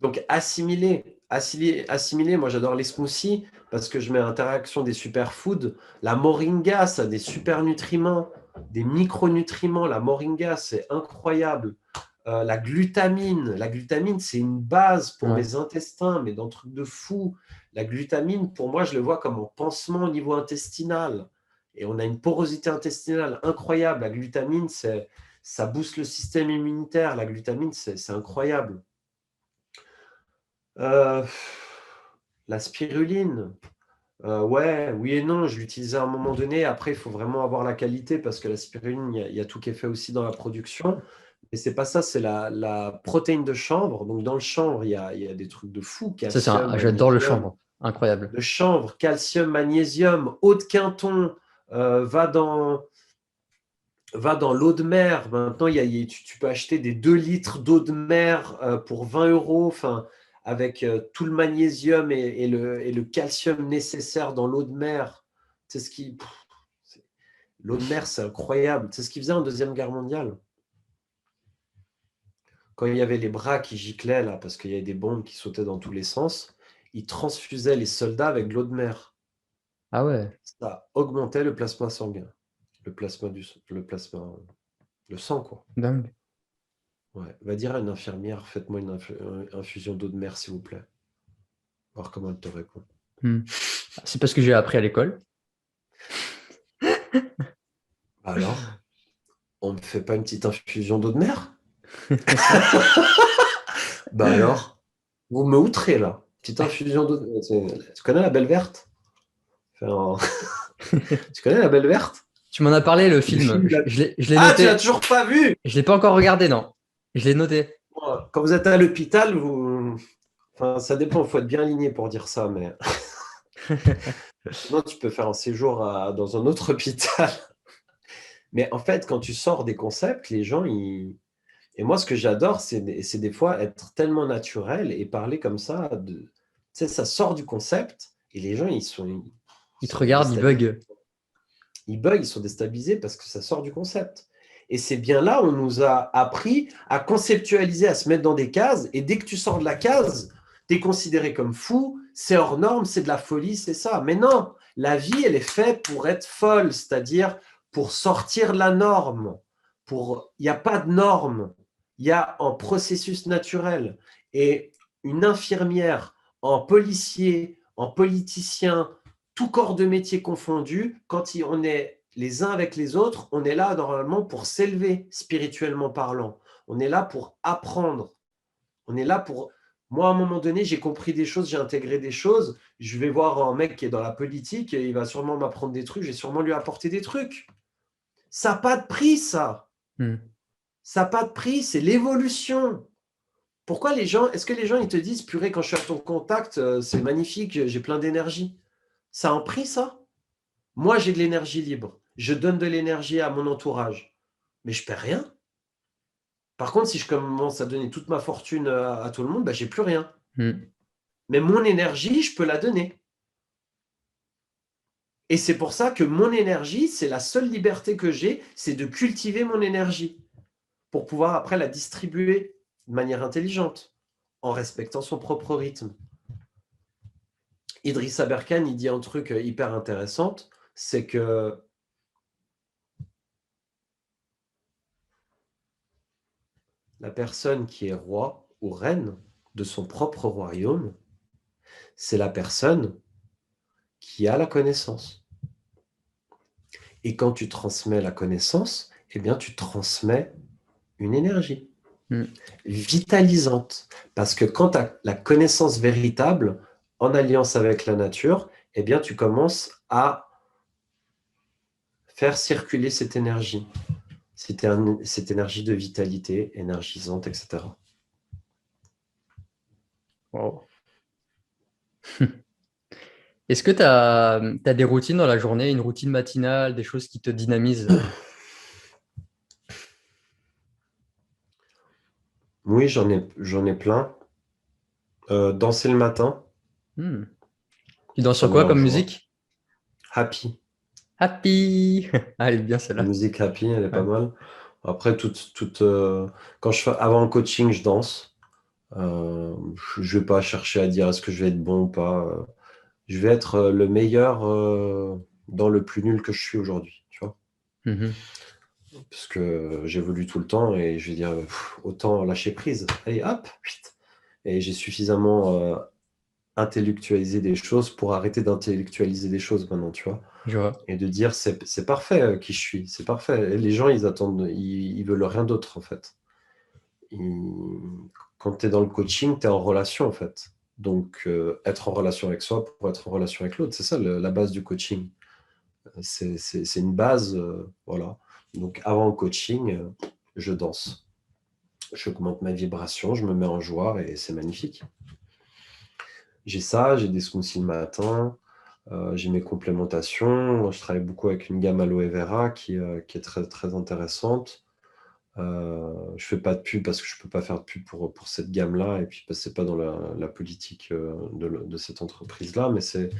Donc, assimiler, moi j'adore les smoothies parce que je mets l'interaction des superfoods. La moringa, ça a des super nutriments, des micronutriments. La moringa, c'est incroyable. La glutamine, c'est une base pour Ouais. mes intestins, mais dans truc de fou. La glutamine, pour moi, je le vois comme un pansement au niveau intestinal. Et on a une porosité intestinale incroyable. La glutamine, ça booste le système immunitaire. La glutamine, c'est incroyable. Euh, la spiruline, ouais, oui et non, je l'utilisais à un moment donné. Après, il faut vraiment avoir la qualité parce que la spiruline, il y a tout qui est fait aussi dans la production. Mais c'est pas ça, c'est la protéine de chanvre. Donc, dans le chanvre, il y a des trucs de fou, Ça, calcium, j'adore le magnésium. chanvre. Incroyable. Le chanvre, calcium, magnésium, eau de Quinton, va dans l'eau de mer. Maintenant, tu peux acheter des 2 litres d'eau de mer pour 20 euros, enfin, avec tout le magnésium et le calcium nécessaire dans l'eau de mer. C'est ce qui. L'eau de mer, c'est incroyable. C'est ce qu'ils faisaient en Deuxième Guerre mondiale. Quand il y avait les bras qui giclaient, là, parce qu'il y avait des bombes qui sautaient dans tous les sens, ils transfusaient les soldats avec de l'eau de mer. Ah ouais, Ça augmentait le plasma sanguin. Le sang, quoi. dingue. Ouais. Va dire à une infirmière, faites-moi une infusion d'eau de mer, s'il vous plaît. Voir comment elle te répond. Hmm. C'est parce que j'ai appris à l'école. Alors, on ne me fait pas une petite infusion d'eau de mer? Bah alors, vous me outrez là. Petite infusion d'eau de mer. Tu connais la Belle Verte? Enfin, tu connais la Belle Verte? Tu m'en as parlé, le Le film. film là. Je l'ai Ah, tu l'as noté. toujours pas vu? Je l'ai pas encore regardé, non. Je l'ai noté. Bon, quand vous êtes à l'hôpital, enfin, ça dépend, il faut être bien aligné pour dire ça, mais sinon tu peux faire un séjour dans un autre hôpital. Mais en fait, quand tu sors des concepts, les gens, ils. Et moi, ce que j'adore, c'est des fois être tellement naturel et parler comme ça. Tu sais, ça sort du concept et les gens, ils Il te sont regarde, il déstabilisés. bug. Ils bug, ils sont déstabilisés parce que ça sort du concept. Et c'est bien là où on nous a appris à conceptualiser, à se mettre dans des cases. Et dès que tu sors de la case, tu es considéré comme fou, c'est hors norme, c'est de la folie, c'est ça. Mais non, la vie, elle est faite pour être folle, c'est-à-dire pour sortir de la norme. Il n'y a pas de norme, il y a un processus naturel. Et une infirmière, un policier, un politicien, tout corps de métier confondu, quand on est les uns avec les autres, on est là normalement pour s'élever spirituellement parlant. On est là pour apprendre. On est là pour. Moi, à un moment donné, j'ai compris des choses, j'ai intégré des choses. Je vais voir un mec qui est dans la politique et il va sûrement m'apprendre des trucs, je vais sûrement lui apporter des trucs. Ça n'a pas de prix, ça. Hmm. Ça n'a pas de prix, c'est l'évolution. Pourquoi les gens, est-ce que les gens, ils te disent, purée, quand je suis à ton contact, c'est magnifique, j'ai plein d'énergie. Ça a un prix, ça? Moi, j'ai de l'énergie libre. Je donne de l'énergie à mon entourage. Mais je ne perds rien. Par contre, si je commence à donner toute ma fortune à tout le monde, bah, j'ai plus rien. Hmm. Mais mon énergie, je peux la donner. Et c'est pour ça que mon énergie, c'est la seule liberté que j'ai, c'est de cultiver mon énergie pour pouvoir après la distribuer de manière intelligente, en respectant son propre rythme. Idrissa Berkane, il dit un truc hyper intéressant, c'est que la personne qui est roi ou reine de son propre royaume, c'est la personne qui a la connaissance. Et quand tu transmets la connaissance, eh bien, tu transmets une énergie Hmm. vitalisante. Parce que quand tu as la connaissance véritable, en alliance avec la nature, eh bien, tu commences à faire circuler cette énergie, cette énergie de vitalité, énergisante, etc. Wow. Est-ce que tu as des routines dans la journée, une routine matinale, des choses qui te dynamisent? Oui, j'en ai plein. Danser le matin, Hmm. Tu danses ça sur me met quoi en comme joie. musique? Happy. Happy! Ah, elle est bien La celle-là. musique happy, elle est pas Ouais. mal. Après, avant le coaching, je danse. Je ne vais pas chercher à dire est-ce que je vais être bon ou pas. Je vais être le meilleur dans le plus nul que je suis aujourd'hui, tu vois. Mhm. Parce que j'évolue tout le temps et je vais dire autant lâcher prise. Allez, hop, et j'ai suffisamment intellectualisé des choses pour arrêter d'intellectualiser des choses maintenant, tu vois. Je vois. Et de dire c'est parfait qui je suis, c'est parfait. Et les gens, ils attendent, ils veulent rien d'autre en fait. Quand tu es dans le coaching, tu es en relation en fait. Donc être en relation avec soi pour être en relation avec l'autre, c'est ça la base du coaching. C'est une base, voilà. Donc avant le coaching, je danse. J'augmente ma vibration, je me mets en joie et c'est magnifique. J'ai ça, j'ai des smoothies le matin, j'ai mes complémentations. Je travaille beaucoup avec une gamme aloe vera qui est très, très intéressante. Je fais pas de pub parce que je peux pas faire de pub pour cette gamme-là et puis parce que c'est pas dans la politique de cette entreprise-là, mais c'est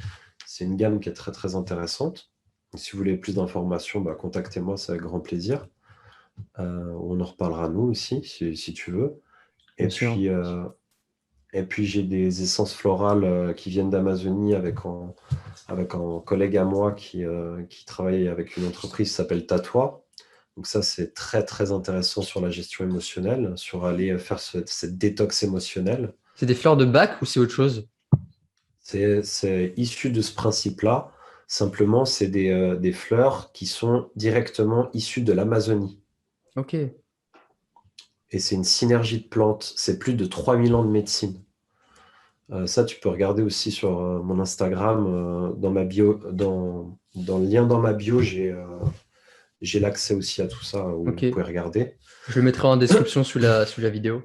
une gamme qui est très, très intéressante. Si vous voulez plus d'informations, bah, contactez-moi, c'est avec grand plaisir. On en reparlera nous aussi, si tu veux. Et Bien sûr. puis, j'ai des essences florales qui viennent d'Amazonie avec un collègue à moi qui travaille avec une entreprise qui s'appelle Tatoi. Donc ça, c'est très, très intéressant sur la gestion émotionnelle, sur aller faire cette détox émotionnelle. C'est des fleurs de bac ou c'est autre chose? C'est issu de ce principe-là. Simplement, c'est des fleurs qui sont directement issues de l'Amazonie. Ok. Et c'est une synergie de plantes. C'est plus de 3000 ans de médecine. Ça, tu peux regarder aussi sur mon Instagram, dans ma bio, dans le lien dans ma bio, j'ai l'accès aussi à tout ça, où vous pouvez Ok. regarder. Je le mettrai en description sous la vidéo.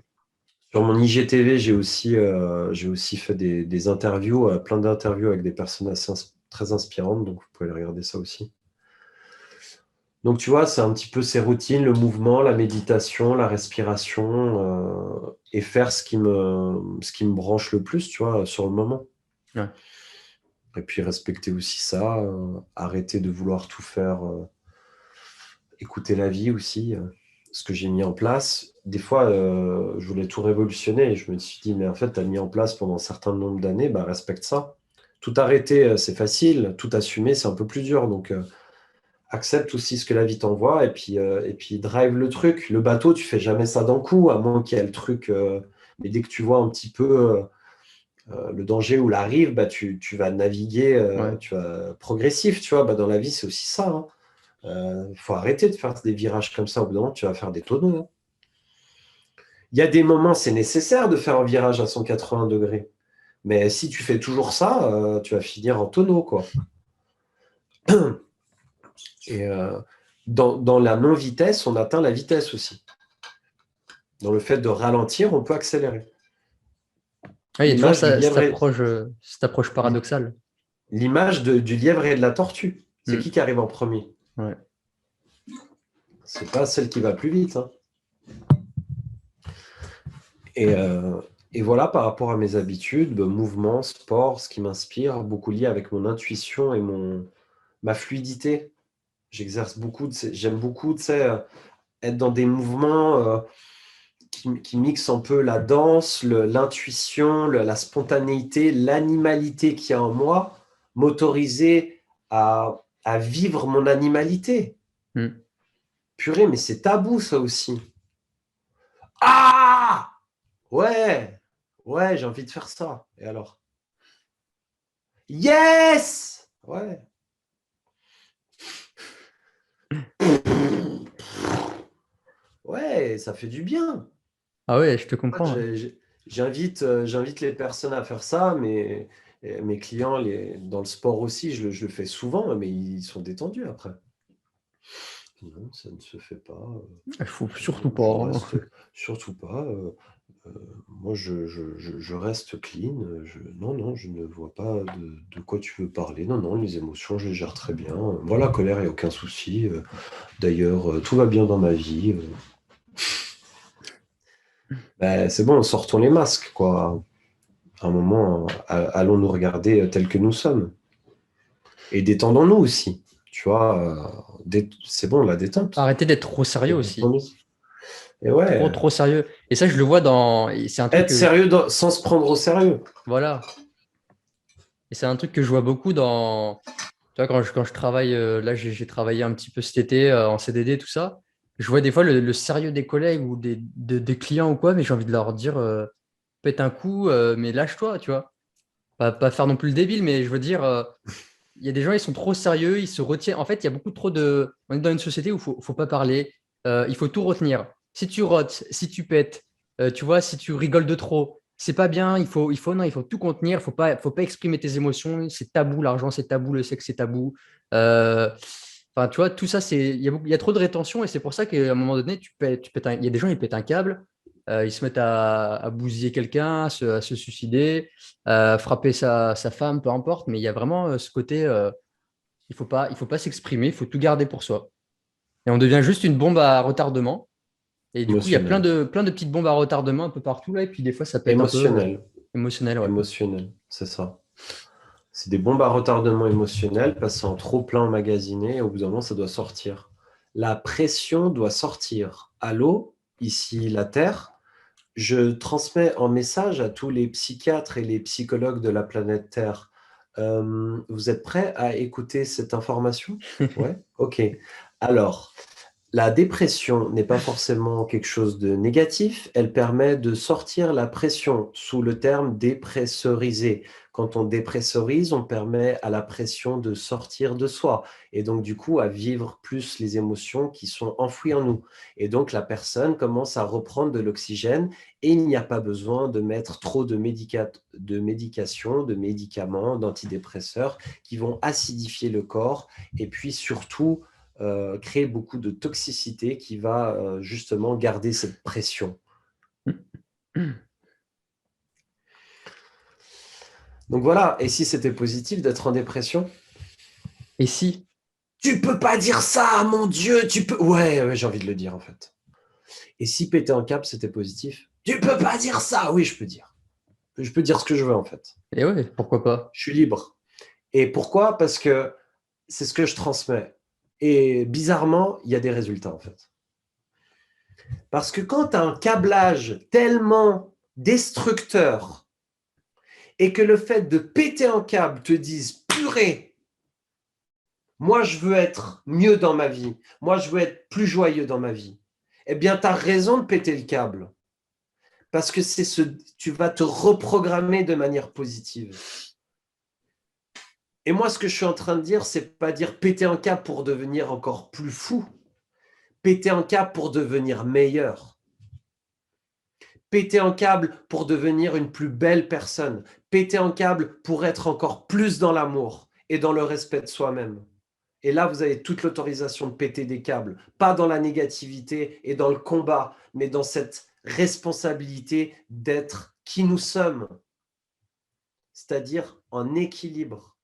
Sur mon IGTV, j'ai aussi fait des interviews, plein d'interviews avec des personnes très inspirantes, donc vous pouvez aller regarder ça aussi. Donc tu vois, c'est un petit peu ces routines, le mouvement, la méditation, la respiration, et faire ce qui me branche le plus, tu vois, sur le moment. Ouais. Et puis respecter aussi ça, arrêter de vouloir tout faire, écouter la vie aussi, ce que j'ai mis en place. Des fois, je voulais tout révolutionner et je me suis dit, mais en fait, tu as mis en place pendant un certain nombre d'années, bah, respecte ça. Tout arrêter, c'est facile, tout assumer, c'est un peu plus dur. Donc, accepte aussi ce que la vie t'envoie et puis drive le truc. Le bateau, tu fais jamais ça d'un coup, à moins qu'il y ait le truc. Mais dès que tu vois un petit peu le danger ou la rive, bah, tu vas naviguer, Ouais. tu vas progressif, tu vois. Bah, dans la vie, c'est aussi ça, hein. Faut arrêter de faire des virages comme ça. Au bout d'un moment, tu vas faire des tonneaux, hein. Il y a des moments, c'est nécessaire de faire un virage à 180 degrés. Mais si tu fais toujours ça, tu vas finir en tonneau, quoi. Et dans la non-vitesse, on atteint la vitesse aussi. Dans le fait de ralentir, on peut accélérer. Ouais, il y a toujours L'image du lièvre cette approche paradoxale. l'image du lièvre et de la tortue. C'est Hmm. qui arrive en premier? Ouais. C'est pas celle qui va plus vite, hein. Et, euh, et voilà, par rapport à mes habitudes, mouvement, sport, ce qui m'inspire, beaucoup lié avec mon intuition et ma fluidité. J'exerce beaucoup, j'aime beaucoup, tu sais, être dans des mouvements qui mixent un peu la danse, l'intuition, la spontanéité, l'animalité qu'il y a en moi, m'autoriser à vivre mon animalité. Hmm. Purée, mais c'est tabou ça aussi. Ah! Ouais, ouais, j'ai envie de faire ça. Et alors? Yes! Ouais. Ouais, ça fait du bien. Ah ouais, je te En fait, comprends. Ouais. j'invite les personnes à faire ça, mais mes clients, dans le sport aussi, je le fais souvent, mais ils sont détendus après. Non, ça ne se fait pas. Il faut surtout Non, pas, je hein. reste surtout pas. Euh, Moi, je reste clean. Non, non, je ne vois pas de quoi tu veux parler. Non, non, les émotions, je les gère très bien. Moi, la colère, il n'y a aucun souci. D'ailleurs, tout va bien dans ma vie. Ben, c'est bon, sortons les masques, quoi. À un moment, allons nous regarder tels que nous sommes. Et détendons-nous aussi. Tu vois, c'est bon, la détente. Arrêtez d'être trop sérieux aussi. Détendons-nous. Et trop, ouais, trop sérieux. Et ça, je le vois et c'est un truc être que, sérieux sans se prendre au sérieux. voilà. Et c'est un truc que je vois beaucoup tu vois, quand je travaille, là, j'ai travaillé un petit peu cet été en CDD, tout ça. Je vois des fois le sérieux des collègues ou des clients ou quoi, mais j'ai envie de leur dire, pète un coup, mais lâche-toi, tu vois. Pas faire non plus le débile, mais je veux dire, il y a des gens, ils sont trop sérieux, ils se retiennent. En fait, il y a beaucoup trop de. On est dans une société où faut pas parler, il faut tout retenir. Si tu rotes, si tu pètes, tu vois, si tu rigoles de trop, c'est pas bien. Non, il faut tout contenir. Faut pas exprimer tes émotions. C'est tabou, l'argent, c'est tabou, le sexe, c'est tabou. Euh, Enfin, tu vois, tout ça, il y a trop de rétention et c'est pour ça qu'à un moment donné, il y a des gens, ils pètent un câble, ils se mettent à bousiller quelqu'un, à se suicider, frapper sa femme, peu importe, mais il y a vraiment ce côté, il faut pas s'exprimer, il faut tout garder pour soi. Et on devient juste une bombe à retardement. Et du coup, il y a Émotionnel. plein de petites bombes à retardement un peu partout là, et puis des fois, ça pète un peu Émotionnel. émotionnel, ouais. Émotionnel, c'est ça. C'est des bombes à retardement émotionnel passées en trop plein emmagasiné et au bout d'un moment, ça doit sortir. La pression doit sortir. Allô, ici la Terre. Je transmets en message à tous les psychiatres et les psychologues de la planète Terre. Vous êtes prêts à écouter cette information? Ouais? Ok. Alors, la dépression n'est pas forcément quelque chose de négatif, elle permet de sortir la pression sous le terme dépressoriser. Quand on dépressorise, on permet à la pression de sortir de soi et donc du coup à vivre plus les émotions qui sont enfouies en nous. Et donc la personne commence à reprendre de l'oxygène et il n'y a pas besoin de mettre trop de médication, de médicaments, d'antidépresseurs qui vont acidifier le corps et puis surtout créer beaucoup de toxicité qui va justement garder cette pression. Donc voilà, et si c'était positif d'être en dépression? Et si, Tu peux pas dire ça, mon Dieu, tu peux... Ouais, ouais, j'ai envie de le dire en fait. Et si péter un câble, c'était positif? Tu peux pas dire ça! Oui, je peux dire. Je peux dire ce que je veux en fait. et ouais, pourquoi pas? Je suis libre. Et pourquoi? Parce que c'est ce que je transmets. Et bizarrement, il y a des résultats en fait. Parce que quand tu as un câblage tellement destructeur et que le fait de péter un câble te dise purée, moi je veux être mieux dans ma vie, moi je veux être plus joyeux dans ma vie, eh bien tu as raison de péter le câble parce que tu vas te reprogrammer de manière positive. Et moi ce que je suis en train de dire, c'est pas dire péter un câble pour devenir encore plus fou, péter un câble pour devenir meilleur. Péter un câble pour devenir une plus belle personne, péter un câble pour être encore plus dans l'amour et dans le respect de soi-même. Et là, vous avez toute l'autorisation de péter des câbles, pas dans la négativité et dans le combat, mais dans cette responsabilité d'être qui nous sommes, c'est-à-dire en équilibre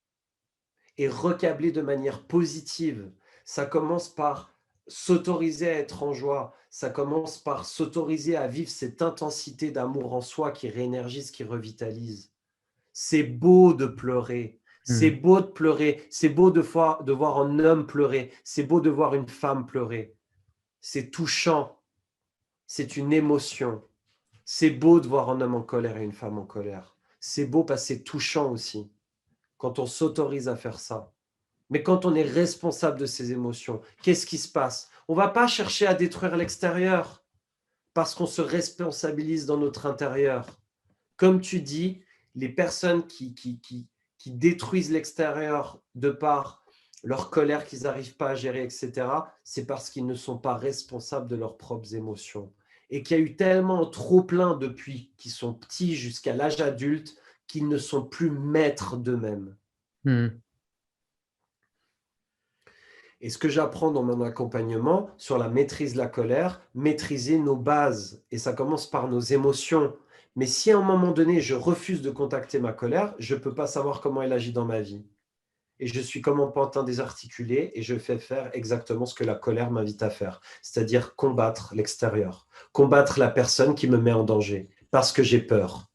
et recabler de manière positive. Ça commence par s'autoriser à être en joie, ça commence par s'autoriser à vivre cette intensité d'amour en soi qui réénergise, qui revitalise. C'est beau de pleurer, c'est Hmm. beau de pleurer, c'est beau de voir un homme pleurer, c'est beau de voir une femme pleurer. C'est touchant, c'est une émotion. C'est beau de voir un homme en colère et une femme en colère. C'est beau parce que c'est touchant aussi, quand on s'autorise à faire ça. Mais quand on est responsable de ses émotions, qu'est-ce qui se passe? On ne va pas chercher à détruire l'extérieur parce qu'on se responsabilise dans notre intérieur. Comme tu dis, les personnes qui détruisent l'extérieur de par leur colère qu'ils n'arrivent pas à gérer, etc., c'est parce qu'ils ne sont pas responsables de leurs propres émotions. Et qu'il y a eu tellement trop plein depuis qu'ils sont petits jusqu'à l'âge adulte qu'ils ne sont plus maîtres d'eux-mêmes. Hmm. Et ce que j'apprends dans mon accompagnement sur la maîtrise de la colère, maîtriser nos bases. Et ça commence par nos émotions. Mais si à un moment donné, je refuse de contacter ma colère, je ne peux pas savoir comment elle agit dans ma vie. Et je suis comme un pantin désarticulé et je fais faire exactement ce que la colère m'invite à faire, c'est-à-dire combattre l'extérieur, combattre la personne qui me met en danger, parce que j'ai peur.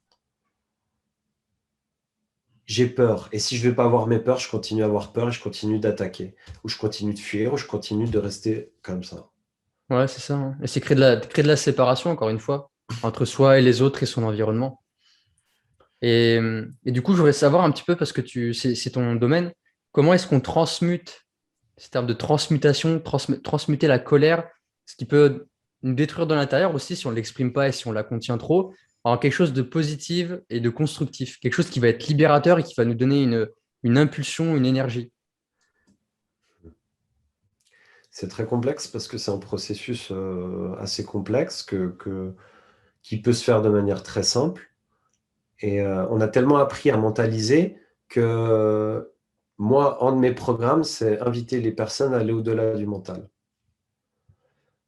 J'ai peur. Et si je ne vais pas avoir mes peurs, je continue à avoir peur et je continue d'attaquer. Ou je continue de fuir, ou je continue de rester comme ça. Ouais, c'est ça, hein. Et c'est créer de la séparation, encore une fois, entre soi et les autres et son environnement. Et du coup, je voudrais savoir un petit peu, parce que c'est ton domaine, comment est-ce qu'on transmute, ces termes de transmutation, transmuter la colère, ce qui peut nous détruire de l'intérieur aussi si on ne l'exprime pas et si on la contient trop, en quelque chose de positif et de constructif, quelque chose qui va être libérateur et qui va nous donner une impulsion, une énergie. C'est très complexe parce que c'est un processus assez complexe qui peut se faire de manière très simple. Et on a tellement appris à mentaliser que moi, un de mes programmes, c'est inviter les personnes à aller au-delà du mental.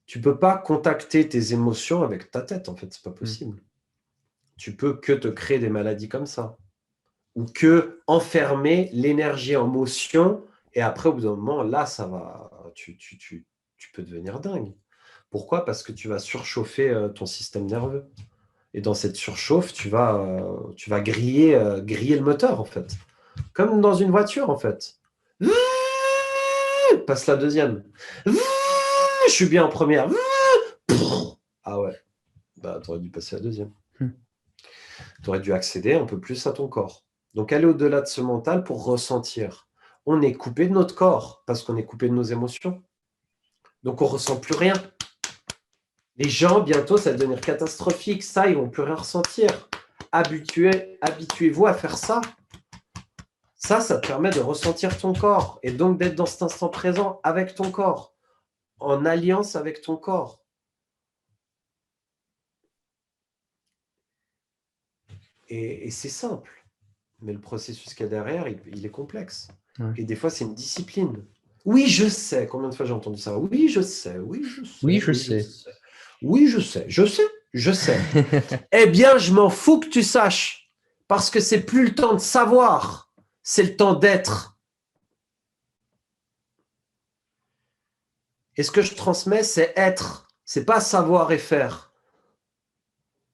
Tu peux pas contacter tes émotions avec ta tête, en fait, c'est pas Hmm. possible. Tu peux que te créer des maladies comme ça, ou que enfermer l'énergie en motion, et après, au bout d'un moment, là, ça va, tu peux devenir dingue. Pourquoi? Parce que tu vas surchauffer ton système nerveux. Et dans cette surchauffe, tu vas griller le moteur, en fait. Comme dans une voiture, en fait. Passe la deuxième. Je suis bien en première. Ah ouais, bah t'aurais dû passer la deuxième. Hmm. Tu aurais dû accéder un peu plus à ton corps. Donc aller au-delà de ce mental pour ressentir. On est coupé de notre corps parce qu'on est coupé de nos émotions. Donc on ne ressent plus rien. Les gens, bientôt, ça va devenir catastrophique. Ça, ils ne vont plus rien ressentir. Habituez-vous à faire ça. Ça te permet de ressentir ton corps et donc d'être dans cet instant présent avec ton corps, en alliance avec ton corps. Et c'est simple. Mais le processus qu'il y a derrière, il est complexe. Ouais. Et des fois, c'est une discipline. Oui, je sais. Combien de fois j'ai entendu ça? Oui, je sais. Oui, je Oui, sais. je Oui, je sais. sais. Oui, je sais. Je sais. Je sais. Eh bien, je m'en fous que tu saches. Parce que c'est plus le temps de savoir. C'est le temps d'être. Et ce que je transmets, c'est être. C'est pas savoir et faire.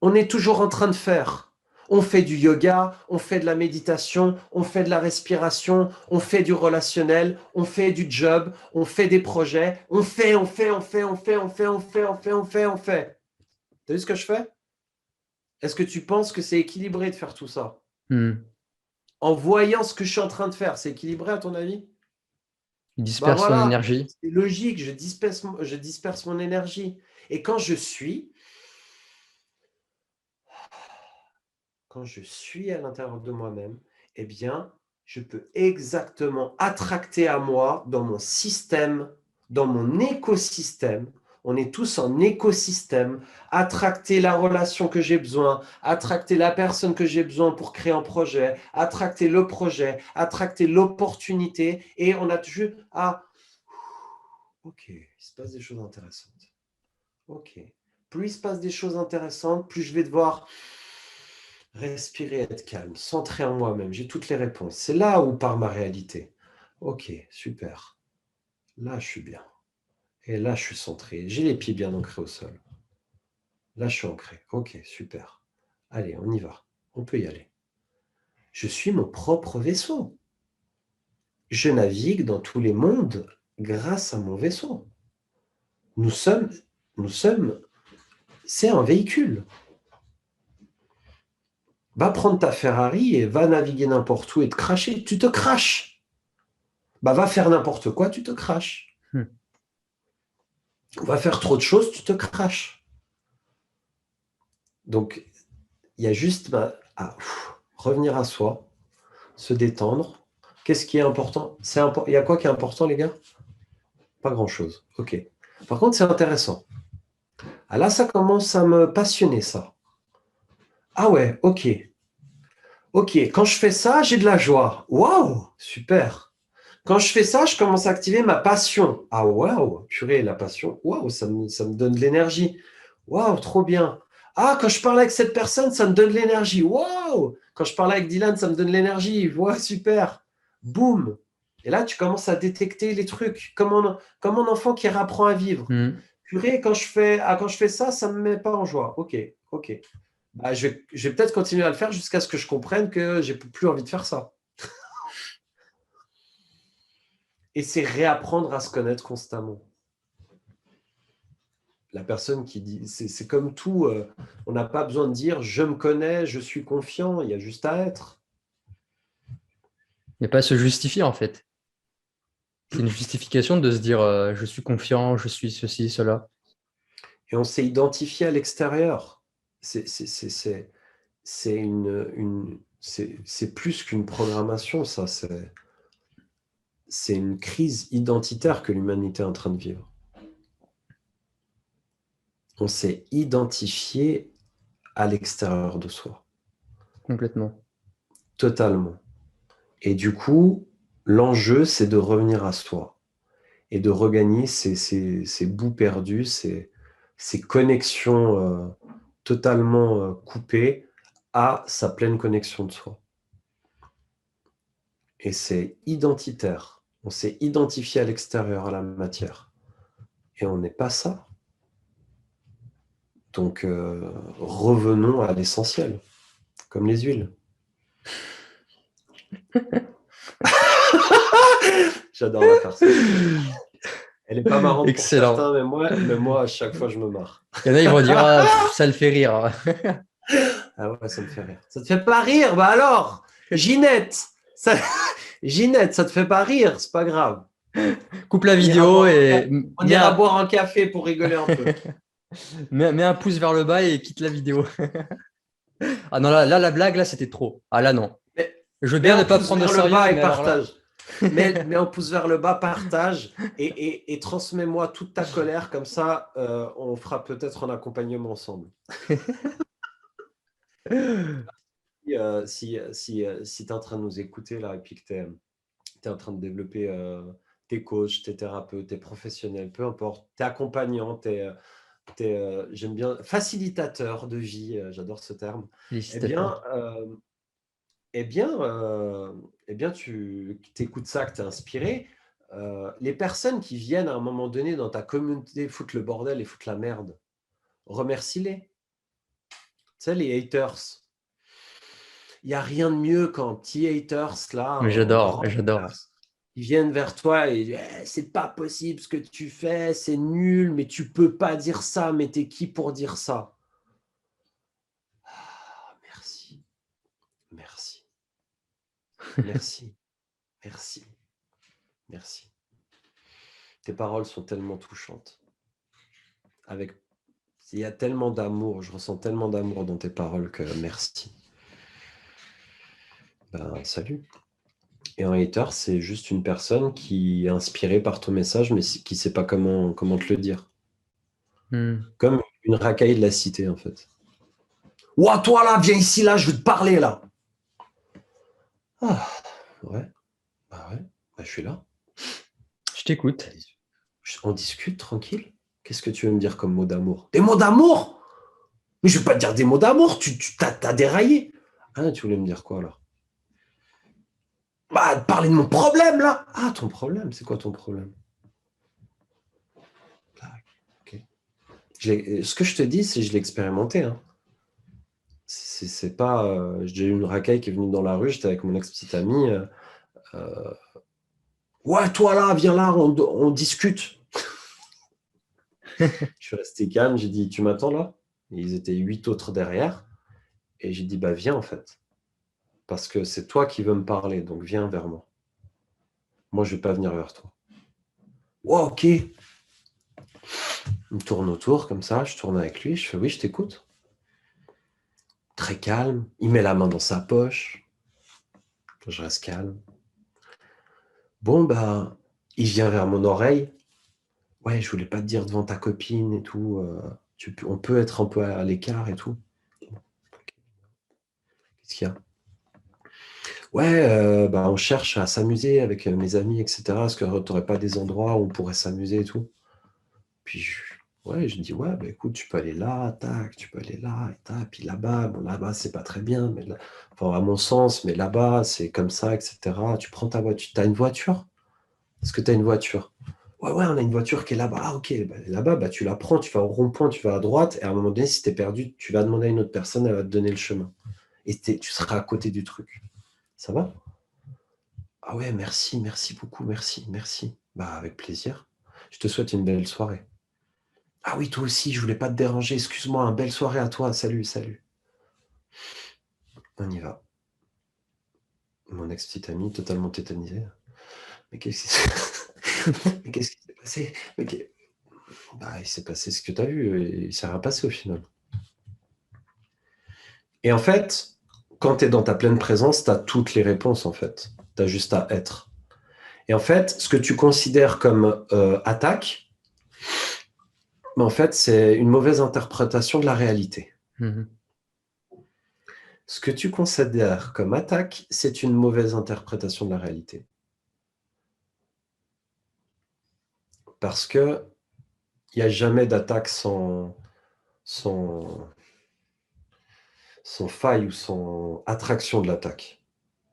On est toujours en train de faire. On fait du yoga, on fait de la méditation, on fait de la respiration, on fait du relationnel, on fait du job, on fait des projets, on fait. T'as vu ce que je fais? Est-ce que tu penses que c'est équilibré de faire tout ça? Hmm. En voyant ce que je suis en train de faire, c'est équilibré à ton avis? Il Ben disperse son voilà, énergie. c'est logique, je disperse mon énergie. Et quand je suis à l'intérieur de moi-même, eh bien, je peux exactement attracter à moi dans mon système, dans mon écosystème. On est tous en écosystème. Attracter la relation que j'ai besoin, attracter la personne que j'ai besoin pour créer un projet, attracter le projet, attracter l'opportunité. Et on a toujours, ah, ok, il se passe des choses intéressantes. Ok. Plus il se passe des choses intéressantes, plus je vais devoir respirer, être calme, centré en moi-même. J'ai toutes les réponses. C'est là où part ma réalité. Ok, super. Là, je suis bien. Et là, je suis centré. J'ai les pieds bien ancrés au sol. Là, je suis ancré. Ok, super. Allez, on y va. On peut y aller. Je suis mon propre vaisseau. Je navigue dans tous les mondes grâce à mon vaisseau. Nous sommes, c'est un véhicule. Va prendre ta Ferrari et va naviguer n'importe où et te cracher. Tu te craches. Bah, va faire n'importe quoi, tu te craches. Hmm. On va faire trop de choses, tu te craches. Donc, il y a juste à revenir à soi, se détendre. Qu'est-ce qui est important? Il y a quoi qui est important, les gars? Pas grand-chose. Ok. Par contre, c'est intéressant. Ah là, ça commence à me passionner, ça. Ah ouais, ok. Ok, quand je fais ça, j'ai de la joie. Waouh, super. Quand je fais ça, je commence à activer ma passion. Ah waouh, purée, la passion. Waouh, ça me donne de l'énergie. Waouh, trop bien. Ah, quand je parle avec cette personne, ça me donne de l'énergie. Waouh. Quand je parle avec Dylan, ça me donne de l'énergie. Waouh, super. Boum. Et là, tu commences à détecter les trucs, comme un enfant qui apprend à vivre. Hmm. Purée, quand je fais ça, ça ne me met pas en joie. Ok, ok. Bah, je vais peut-être continuer à le faire jusqu'à ce que je comprenne que j'ai plus envie de faire ça. Et c'est réapprendre à se connaître constamment. la personne qui dit, c'est comme tout, on n'a pas besoin de dire je me connais, je suis confiant, il y a juste à être. Mais pas se justifier, en fait. C'est une justification de se dire je suis confiant, je suis ceci, cela. Et on s'est identifié à l'extérieur. C'est c'est plus qu'une programmation, ça. C'est une crise identitaire que l'humanité est en train de vivre. On s'est identifié à l'extérieur de soi. Complètement. Totalement. Et du coup, l'enjeu, c'est de revenir à soi et de regagner ces bouts perdus, ces connexions totalement coupées à sa pleine connexion de soi. Et c'est identitaire. On s'est identifié à l'extérieur, à la matière. Et on n'est pas ça. Donc, revenons à l'essentiel, comme les huiles. J'adore la faire ça. Elle n'est pas marrante Excellent. pour certains, mais moi, à chaque fois, je me marre. Il y en a, ils vont dire ah, ça le fait rire. Ah ouais, ça me fait rire. Ça te fait pas rire? Bah alors, Ginette, ça... Ginette, ça te fait pas rire? C'est pas grave. Coupe la vidéo et on ira boire un café pour rigoler un peu. mets un pouce vers le bas et quitte la vidéo. Ah non, là, la blague, là, c'était trop. Ah là, non. Je veux bien ne pas prendre de sérieux, mais mais partage. Mets un pouce vers le bas, partage et transmets-moi toute ta colère. Comme ça, on fera peut-être un accompagnement ensemble. Si tu es en train de nous écouter là et puis que tu es en train de développer tes coachs, tes thérapeutes, tes professionnels, peu importe, tes accompagnants, j'aime bien, facilitateur de vie, j'adore ce terme. Eh bien, tu écoutes ça, que tu es inspiré. Les personnes qui viennent à un moment donné dans ta communauté foutre le bordel et foutre la merde, remercie-les. Tu sais, les haters. Il n'y a rien de mieux qu'un petit haters, là, mais un grand j'adore. haters. Ils viennent vers toi et disent c'est pas possible ce que tu fais, c'est nul, mais tu peux pas dire ça, mais t'es qui pour dire ça? Ah, merci. Merci. Merci. Merci. Merci. Tes paroles sont tellement touchantes. Il y a tellement d'amour, je ressens tellement d'amour dans tes paroles que merci. Ben, salut. Et un hater, c'est juste une personne qui est inspirée par ton message, mais qui ne sait pas comment te le dire. Comme une racaille de la cité, en fait. Ouah, toi là, viens ici, là, je veux te parler, là. Ah, ouais. Bah ouais, bah, je suis là. Je t'écoute. On discute, tranquille. Qu'est-ce que tu veux me dire comme mot d'amour? Des mots d'amour? Mais je ne vais pas te dire des mots d'amour, t'as déraillé. Ah, tu voulais me dire quoi, alors? Bah, parler de mon problème, là. Ah, ton problème, c'est quoi ton problème? Okay. Ce que je te dis, c'est que je l'ai expérimenté. Hein. C'est pas... j'ai eu une racaille qui est venue dans la rue, j'étais avec mon ex-petite amie. Ouais, toi là, viens là, on discute. Je suis resté calme, j'ai dit, tu m'attends là? Et ils étaient 8 autres derrière. Et j'ai dit, bah viens en fait. Parce que c'est toi qui veux me parler, donc viens vers moi. Moi, je ne vais pas venir vers toi. Ouais, ok. Il me tourne autour comme ça, je tourne avec lui, je fais oui, je t'écoute. Très calme, il met la main dans sa poche. Je reste calme. Bon, bah, il vient vers mon oreille. Ouais, je voulais pas te dire devant ta copine et tout. On peut être un peu à l'écart et tout. Qu'est-ce qu'il y a? Ouais, bah, on cherche à s'amuser avec mes amis, etc. Est-ce que tu n'aurais pas des endroits où on pourrait s'amuser et tout? Puis je dis ouais, bah écoute, tu peux aller là, tac, tu peux aller là, et tac, puis là-bas, bon là-bas c'est pas très bien, mais enfin à mon sens, mais là-bas c'est comme ça, etc. Tu prends ta voiture, t'as une voiture? Est-ce que tu as une voiture? Ouais, on a une voiture qui est là-bas. Ah ok, bah, là-bas, bah, tu la prends, tu vas au rond-point, tu vas à droite, et à un moment donné, si tu es perdu, tu vas demander à une autre personne, elle va te donner le chemin. Et tu seras à côté du truc. Ça va? Ah ouais, merci beaucoup, merci. Bah avec plaisir. Je te souhaite une belle soirée. Ah oui, toi aussi, je voulais pas te déranger. Excuse-moi, hein, belle soirée à toi. Salut, salut. On y va. Mon ex-petite amie, totalement tétanisée. Mais qu'est-ce Mais qu'est-ce qui s'est passé? Bah, il s'est passé ce que tu as vu. Et il s'est rien passé au final. Et en fait, quand tu es dans ta pleine présence, tu as toutes les réponses, en fait. Tu as juste à être. Et en fait, ce que tu considères comme attaque, mais en fait, c'est une mauvaise interprétation de la réalité. Mhm. Ce que tu considères comme attaque, c'est une mauvaise interprétation de la réalité. Parce que il n'y a jamais d'attaque sans, sans faille ou sans attraction de l'attaque.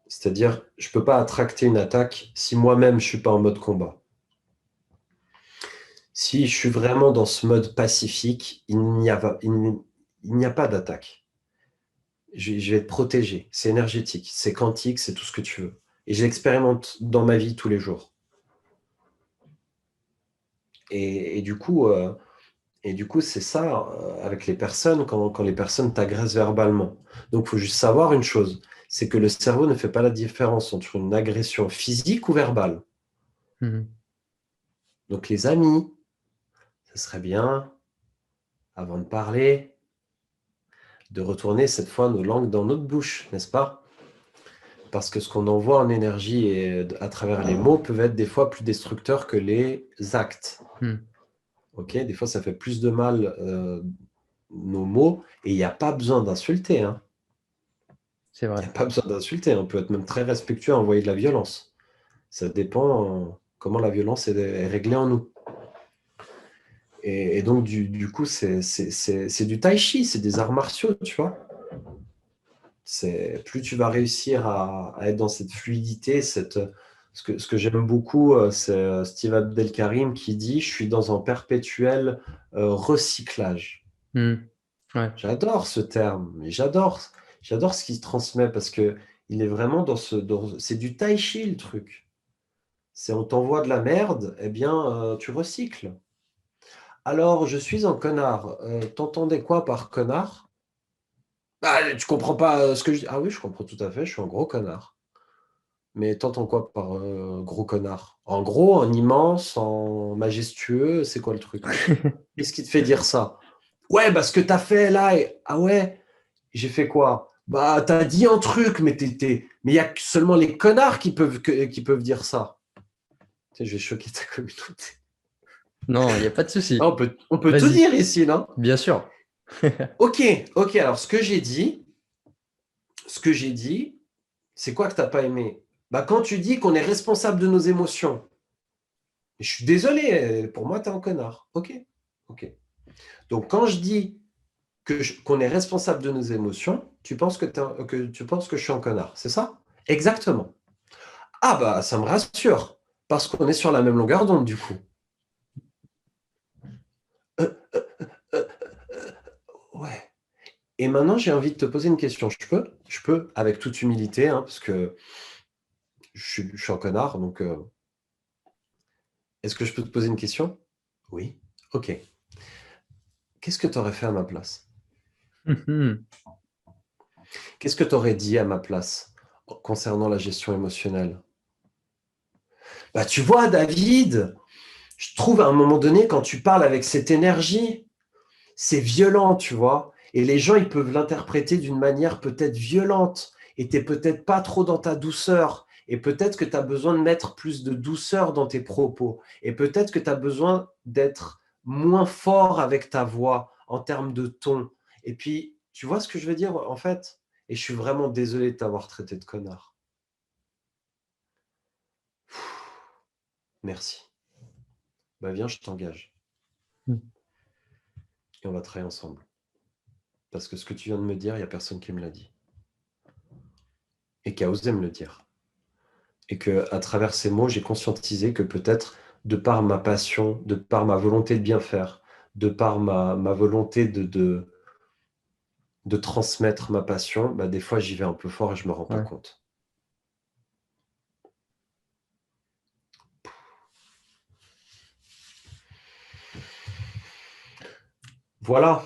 C'est-à-dire, je ne peux pas attracter une attaque si moi-même je ne suis pas en mode combat. Si je suis vraiment dans ce mode pacifique, il n'y a pas d'attaque. Je vais être protégé. C'est énergétique, c'est quantique, c'est tout ce que tu veux. Et je l'expérimente dans ma vie tous les jours. Et du coup, c'est ça avec les personnes quand les personnes t'agressent verbalement. Donc, il faut juste savoir une chose, c'est que le cerveau ne fait pas la différence entre une agression physique ou verbale. Mhm. Donc, les amis, ce serait bien, avant de parler, de retourner cette fois nos langues dans notre bouche, n'est-ce pas? Parce que ce qu'on envoie en énergie et à travers les mots peuvent être des fois plus destructeurs que les actes. Mhm. Ok, des fois, ça fait plus de mal nos mots et il n'y a pas besoin d'insulter. Hein. C'est Il n'y vrai. a pas besoin d'insulter. On peut être même très respectueux à envoyer de la violence. Ça dépend comment la violence est réglée en nous. Et donc, du coup, c'est du tai chi, c'est des arts martiaux, tu vois. Plus tu vas réussir à être dans cette fluidité, ce que j'aime beaucoup, c'est Steve Abdelkarim qui dit, je suis dans un perpétuel recyclage. Mhm. Ouais. J'adore ce terme, mais j'adore ce qu'il transmet parce que il est vraiment c'est du tai chi le truc. C'est on t'envoie de la merde, eh bien tu recycles. Alors je suis un connard. T'entendais quoi par connard? Ah, tu comprends pas ce que je dis. Ah oui, je comprends tout à fait. Je suis un gros connard. Mais t'entends quoi par gros connard? En gros, en immense, en majestueux, c'est quoi le truc? Qu'est-ce qui te fait dire ça? Ouais, bah ce que t'as fait là, ah ouais. J'ai fait quoi? Bah, t'as dit un truc, mais il y a que seulement les connards qui peuvent dire ça. Tu sais, je vais choquer ta communauté. Non, il n'y a pas de Ah, souci. on peut tout Vas-y. dire ici, non? Bien sûr. Ok, ok. Alors, ce que j'ai dit, c'est quoi que t'as pas aimé? Bah, quand tu dis qu'on est responsable de nos émotions. Je suis désolé, pour moi, t'es un connard. Ok, ok. Donc, quand je dis qu'on est responsable de nos émotions, tu penses que je suis un connard, c'est ça? Exactement. Ah bah ça me rassure, parce qu'on est sur la même longueur d'onde du coup. Euh, euh, euh, ouais. Et maintenant j'ai envie de te poser une question. Je peux? Je peux, avec toute humilité, hein, parce que je suis un connard, donc est-ce que je peux te poser une question? Oui. Ok. Qu'est-ce que tu aurais fait à ma place? Mhm. Qu'est-ce que tu aurais dit à ma place concernant la gestion émotionnelle? Bah tu vois, David, je trouve à un moment donné, quand tu parles avec cette énergie, c'est violent, tu vois. Et les gens, ils peuvent l'interpréter d'une manière peut-être violente. Et tu n'es peut-être pas trop dans ta douceur. Et peut-être que tu as besoin de mettre plus de douceur dans tes propos. Et peut-être que tu as besoin d'être moins fort avec ta voix en termes de ton. Et puis, tu vois ce que je veux dire, en fait? Et je suis vraiment désolé de t'avoir traité de connard. Merci. Bah viens, je t'engage. Et on va travailler ensemble. Parce que ce que tu viens de me dire, il n'y a personne qui me l'a dit. Et qui a osé me le dire. Et que à travers ces mots, j'ai conscientisé que peut-être, de par ma passion, de par ma volonté de bien faire, de par ma volonté de transmettre ma passion, bah, des fois, j'y vais un peu fort et je ne me rends pas Ouais. compte. Voilà,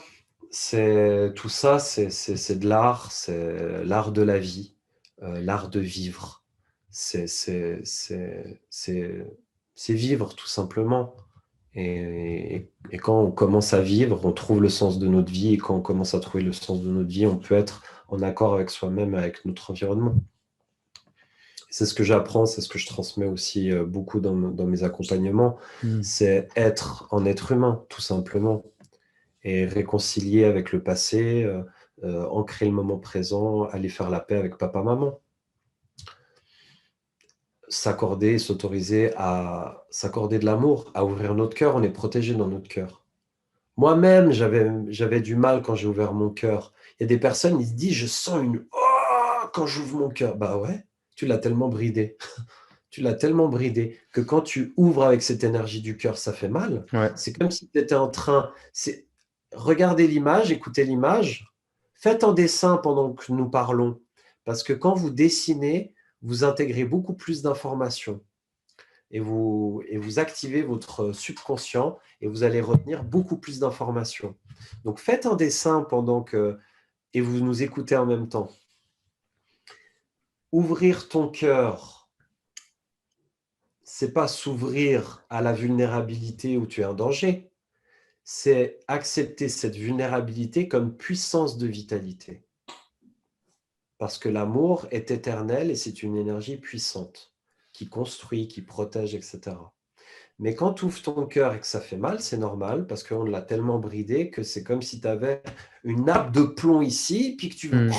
tout ça, c'est de l'art, c'est l'art de la vie, l'art de vivre. C'est c'est- c'est- c'est- c'est vivre tout simplement. Et quand on commence à vivre, on trouve le sens de notre vie. Et quand on commence à trouver le sens de notre vie, on peut être en accord avec soi-même, avec notre environnement. C'est ce que j'apprends, c'est ce que je transmets aussi beaucoup dans mes accompagnements. Hmm. C'est être en être humain, tout simplement. Et réconcilier avec le passé, ancrer le moment présent, aller faire la paix avec papa-maman. S'accorder, s'autoriser à s'accorder de l'amour, à ouvrir notre cœur. On est protégé dans notre cœur. Moi-même, j'avais du mal quand j'ai ouvert mon cœur. Il y a des personnes, ils se disent, je sens une oh quand j'ouvre mon cœur. Bah ouais, tu l'as tellement bridé. Tu l'as tellement bridé que quand tu ouvres avec cette énergie du cœur, ça fait mal. Ouais. C'est comme si tu étais en train. Regardez l'image, écoutez l'image, faites un dessin pendant que nous parlons. Parce que quand vous dessinez, vous intégrez beaucoup plus d'informations et vous activez votre subconscient et vous allez retenir beaucoup plus d'informations. Donc faites un dessin et vous nous écoutez en même temps. Ouvrir ton cœur, c'est pas s'ouvrir à la vulnérabilité où tu es en danger, c'est accepter cette vulnérabilité comme puissance de vitalité. Parce que l'amour est éternel et c'est une énergie puissante qui construit, qui protège, etc. Mais quand tu ouvres ton cœur et que ça fait mal, c'est normal parce qu'on l'a tellement bridé que c'est comme si tu avais une nappe de plomb ici, puis que tu veux... Hmm.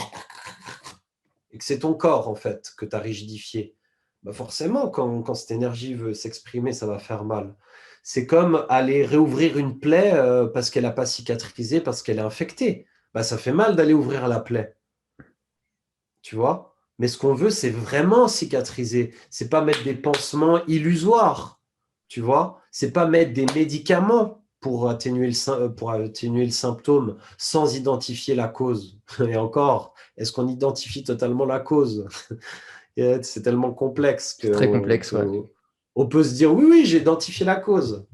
Et que c'est ton corps, en fait, que tu as rigidifié. Bah forcément, quand cette énergie veut s'exprimer, ça va faire mal. C'est comme aller réouvrir une plaie parce qu'elle n'a pas cicatrisé, parce qu'elle est infectée. Bah, ça fait mal d'aller ouvrir la plaie, tu vois. Mais ce qu'on veut, c'est vraiment cicatriser. C'est pas mettre des pansements illusoires, tu vois. C'est pas mettre des médicaments pour atténuer le symptôme sans identifier la cause. Et encore, est-ce qu'on identifie totalement la cause? Et c'est tellement complexe C'est très qu'on complexe, ouais. peut, on peut se dire oui, oui, j'ai identifié la cause.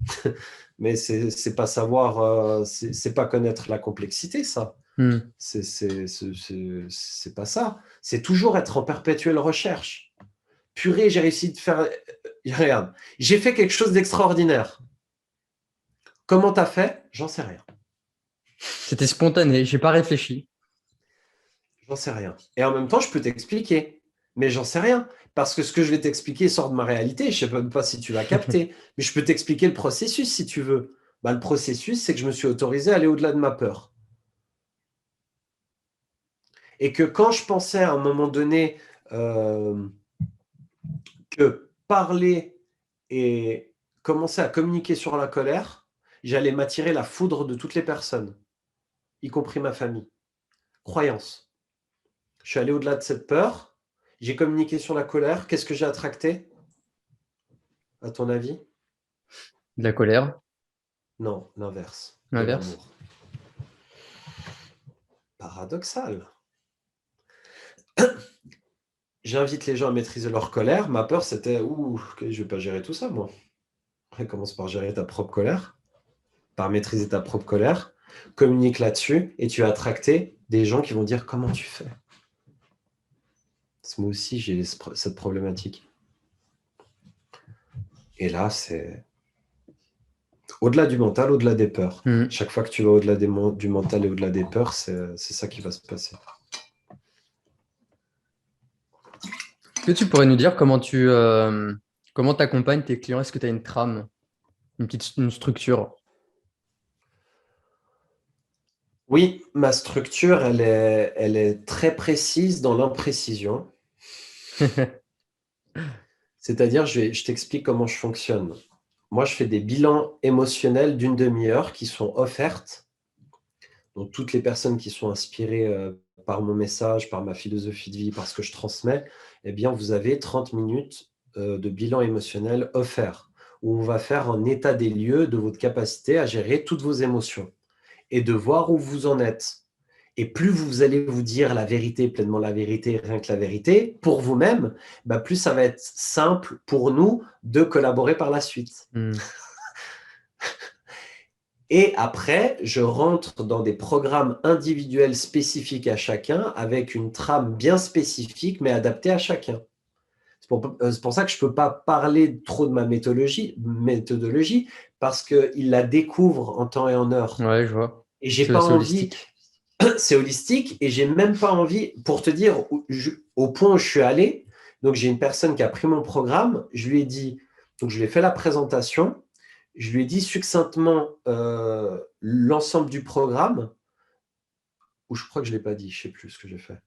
Mais c'est pas savoir, c'est pas connaître la complexité, ça. Hmm. C'est pas ça. C'est toujours être en perpétuelle recherche. Purée, j'ai réussi de faire. Regarde, j'ai fait quelque chose d'extraordinaire. Comment t'as fait? J'en sais rien. C'était spontané, j'ai pas réfléchi. J'en sais rien. Et en même temps, je peux t'expliquer. Mais j'en sais rien. Parce que ce que je vais t'expliquer sort de ma réalité. Je ne sais même pas si tu vas capter. Mais je peux t'expliquer le processus si tu veux. Bah, le processus, c'est que je me suis autorisé à aller au-delà de ma peur. Et que quand je pensais à un moment donné euh, que parler et commencer à communiquer sur la colère, j'allais m'attirer la foudre de toutes les personnes, y compris ma famille. Croyance. Je suis allé au-delà de cette peur. J'ai communiqué sur la colère. Qu'est-ce que j'ai attracté, à ton avis? De la colère, Non, l'inverse, de l'inverse. l'amour. Paradoxal. J'invite les gens à maîtriser leur colère. Ma peur, c'était, ouh, je ne vais pas gérer tout ça, moi. Après, commence par gérer ta propre colère, par maîtriser ta propre colère, communique là-dessus, et tu vas attracter des gens qui vont dire comment tu fais. Parce que moi aussi, j'ai cette problématique. Et là, c'est au-delà du mental, au-delà des peurs. Hmm. Chaque fois que tu vas au-delà du mental et au-delà des peurs, c'est ça qui va se passer. Est-ce que tu pourrais nous dire comment tu accompagnes tes clients? Est-ce que tu as une trame, une structure? Oui, ma structure, elle est très précise dans l'imprécision. C'est-à-dire, je t'explique comment je fonctionne. Moi, je fais des bilans émotionnels d'une demi-heure qui sont offertes. Donc, toutes les personnes qui sont inspirées par mon message, par ma philosophie de vie, par ce que je transmets, eh bien, vous avez 30 minutes de bilan émotionnel offert, où on va faire un état des lieux de votre capacité à gérer toutes vos émotions et de voir où vous en êtes. Et plus vous allez vous dire la vérité, pleinement la vérité, rien que la vérité, pour vous-même, bah plus ça va être simple pour nous de collaborer par la suite. Hmm. Et après, je rentre dans des programmes individuels spécifiques à chacun, avec une trame bien spécifique, mais adaptée à chacun. C'est pour ça que je ne peux pas parler trop de ma méthodologie parce qu'il la découvre en temps et en heure. Ouais, je vois. Et j'ai pas C'est envie, holistique. c'est holistique, et j'ai même pas envie, pour te dire au point où je suis allé, donc j'ai une personne qui a pris mon programme, je lui ai dit, donc je lui ai fait la présentation, je lui ai dit succinctement l'ensemble du programme, ou je crois que je ne l'ai pas dit, je ne sais plus ce que j'ai fait.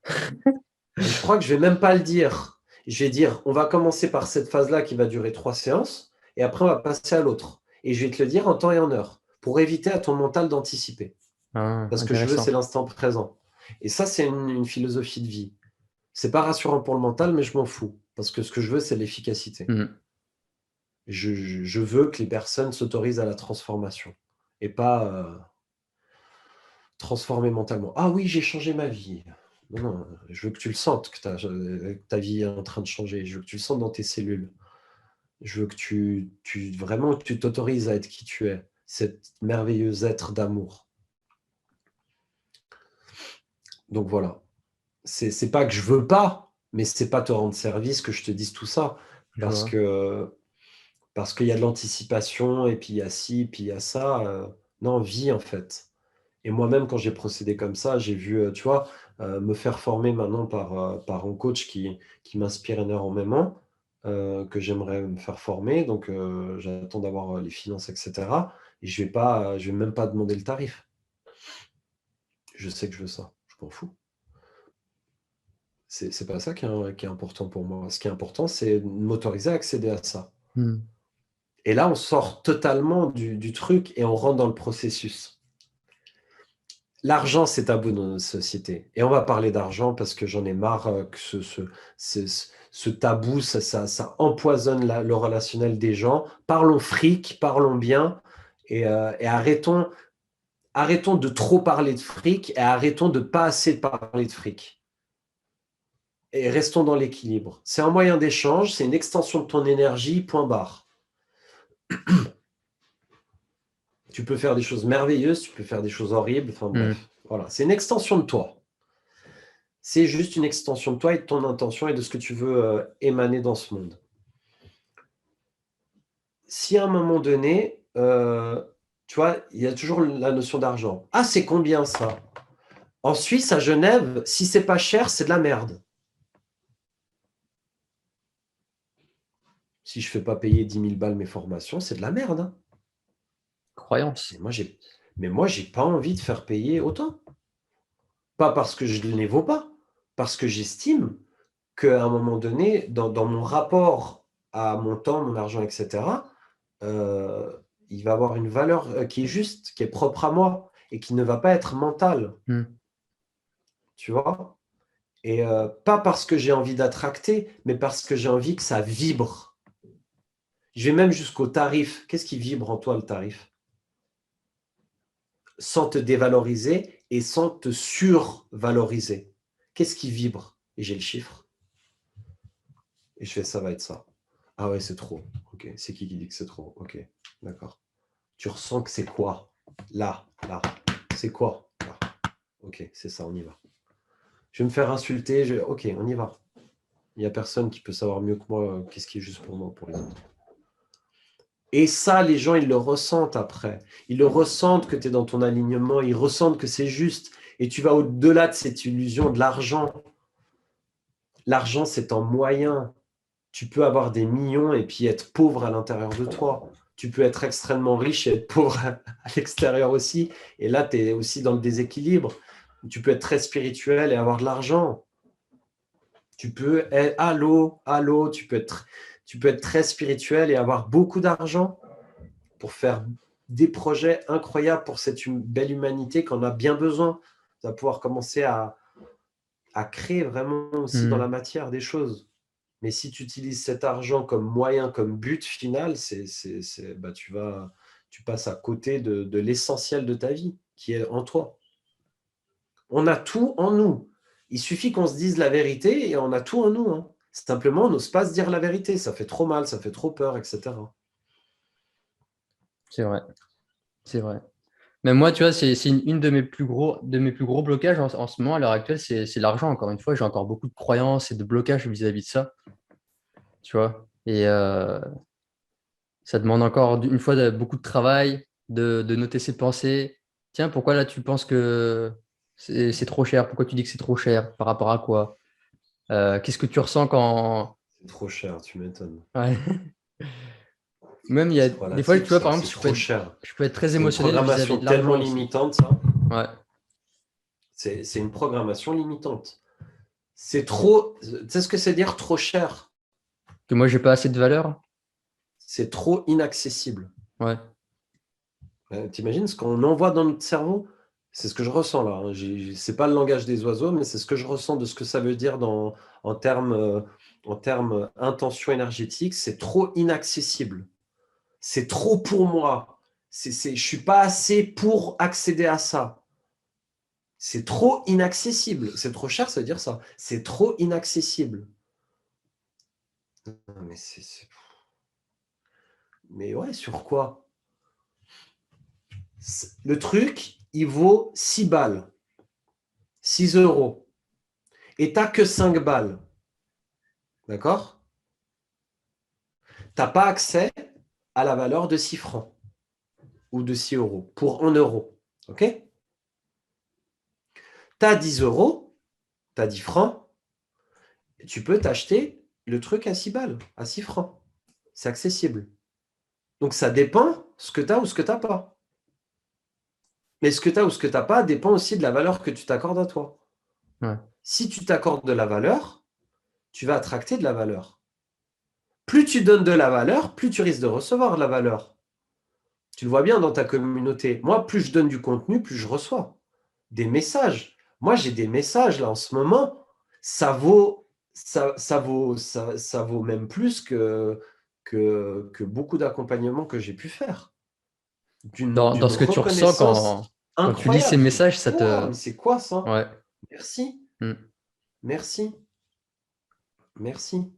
Et je crois que je ne vais même pas le dire. Je vais dire, on va commencer par cette phase-là qui va durer 3 séances, et après on va passer à l'autre. Et je vais te le dire en temps et en heure, pour éviter à ton mental d'anticiper. Ah, Parce que je veux, c'est intéressant. l'instant présent. Et ça, c'est une philosophie de vie. C'est pas rassurant pour le mental, mais je m'en fous. Parce que ce que je veux, c'est l'efficacité. Mhm. Je veux que les personnes s'autorisent à la transformation. Et pas transformer mentalement. Ah oui, j'ai changé ma vie. Non, non, je veux que tu le sentes, que ta vie est en train de changer. Je veux que tu le sentes dans tes cellules. Je veux que vraiment que tu t'autorises à être qui tu es. Cet merveilleux être d'amour. Donc voilà. C'est pas que je veux pas, mais c'est pas te rendre service que je te dise tout ça. Je Parce vois. que parce qu'il y a de l'anticipation, et puis il y a ci, puis il y a ça. Non, vie en fait. Et moi-même, quand j'ai procédé comme ça, j'ai vu, tu vois, me faire former maintenant par un coach qui m'inspire énormément, que j'aimerais me faire former. Donc, j'attends d'avoir les finances, etc. Et je vais même pas demander le tarif. Je sais que je veux ça. Je m'en fous. C'est pas ça qui est important pour moi. Ce qui est important, c'est de m'autoriser à accéder à ça. Mhm. Et là, on sort totalement du truc et on rentre dans le processus. L'argent, c'est tabou dans notre société. Et on va parler d'argent parce que j'en ai marre que ce tabou, ça empoisonne le relationnel des gens. Parlons fric, parlons bien, et arrêtons de trop parler de fric, et arrêtons de pas assez parler de fric. Et restons dans l'équilibre. C'est un moyen d'échange, c'est une extension de ton énergie, point barre. Tu peux faire des choses merveilleuses, tu peux faire des choses horribles, enfin Mhm. bref. Voilà, c'est une extension de toi. C'est juste une extension de toi et de ton intention et de ce que tu veux émaner dans ce monde. Si à un moment donné, tu vois, il y a toujours la notion d'argent. Ah, c'est combien ça? En Suisse, à Genève, si c'est pas cher, c'est de la merde. Si je ne fais pas payer 10 000 balles mes formations, c'est de la merde, hein. Croyance. Mais moi, j'ai pas envie de faire payer autant. Pas parce que je ne les vaux pas, parce que j'estime qu'à un moment donné, dans mon rapport à mon temps, mon argent, etc., euh, il va avoir une valeur qui est juste, qui est propre à moi et qui ne va pas être mentale, Mhm. tu vois? Et pas parce que j'ai envie d'attracter, mais parce que j'ai envie que ça vibre. Je vais même jusqu'au tarif. Qu'est-ce qui vibre en toi, le tarif? Sans te dévaloriser et sans te survaloriser. Qu'est-ce qui vibre? Et j'ai le chiffre. Et je fais, ça va être ça. Ah ouais, c'est trop. Ok. C'est qui dit que c'est trop? Ok. D'accord. Tu ressens que c'est quoi? Là, là. C'est quoi? Là. Ok, c'est ça, on y va. Je vais me faire insulter. Ok, on y va. Il n'y a personne qui peut savoir mieux que moi qu'est-ce qui est juste pour moi ou pour les autres. Et ça, les gens, ils le ressentent après. Ils le ressentent que tu es dans ton alignement. Ils ressentent que c'est juste. Et tu vas au-delà de cette illusion de l'argent. L'argent, c'est un moyen. Tu peux avoir des millions et puis être pauvre à l'intérieur de toi. Tu peux être extrêmement riche et être pauvre à l'extérieur aussi. Et là, tu es aussi dans le déséquilibre. Tu peux être très spirituel et avoir de l'argent. Tu peux être, allô, tu peux être très spirituel et avoir beaucoup d'argent pour faire des projets incroyables pour cette belle humanité qu'on a bien besoin. Tu vas pouvoir commencer à créer vraiment aussi dans la Mhm. matière des choses. Mais si tu utilises cet argent comme moyen, comme but final, bah, tu passes à côté de l'essentiel de ta vie, qui est en toi. On a tout en nous. Il suffit qu'on se dise la vérité et on a tout en nous, hein. Simplement, on n'ose pas se dire la vérité. Ça fait trop mal, ça fait trop peur, etc. C'est vrai. C'est vrai. Mais moi, tu vois, c'est une de mes plus gros blocages en ce moment, à l'heure actuelle, c'est l'argent. Encore une fois, j'ai encore beaucoup de croyances et de blocages vis-à-vis de ça, tu vois. Et ça demande encore une fois beaucoup de travail, de noter ses pensées. Tiens, pourquoi là tu penses que c'est trop cher? Pourquoi tu dis que c'est trop cher? Par rapport à quoi? Qu'est-ce que tu ressens quand... C'est trop cher, tu m'étonnes. Ouais. Même il y a C'est des fois, tu relatif, vois, ça. par exemple, C'est trop cher. je peux être très C'est une émotionnel vis-à-vis programmation de tellement l'argent aussi. limitante, ça. Ouais. C'est une programmation limitante. C'est trop. Tu sais ce que c'est dire trop cher? Que moi, j'ai pas assez de valeur. C'est trop inaccessible. Ouais. T'imagines ce qu'on envoie dans notre cerveau? C'est ce que je ressens là. Hein. C'est pas le langage des oiseaux, mais c'est ce que je ressens de ce que ça veut dire en termes intention énergétique. C'est trop inaccessible. C'est trop pour moi. Je suis pas assez pour accéder à ça. C'est trop inaccessible. C'est trop cher, ça veut dire ça. C'est trop inaccessible. Non, mais ouais, sur quoi? Le truc, il vaut 6 balles, 6 euros. Et t'as que 5 balles. D'accord? T'as pas accès à la valeur de 6 francs ou de 6 euros pour 1 euro. OK? T'as 10 euros, t'as 10 francs, tu peux t'acheter le truc à 6 balles, à 6 francs. C'est accessible. Donc ça dépend ce que tu as ou ce que tu n'as pas. Mais ce que tu as ou ce que tu n'as pas dépend aussi de la valeur que tu t'accordes à toi. Ouais. Si tu t'accordes de la valeur, tu vas attracter de la valeur. Plus tu donnes de la valeur, plus tu risques de recevoir de la valeur. Tu le vois bien dans ta communauté. Moi, plus je donne du contenu, plus je reçois des messages. Moi, j'ai des messages là en ce moment. Ça vaut même plus que beaucoup d'accompagnements que j'ai pu faire. Dans D'une ce que tu ressens reconnaissance quand tu lis ces incroyable. Je dis, messages, ça wow, te... mais c'est quoi ça? Ouais. Merci, Mm. merci, merci.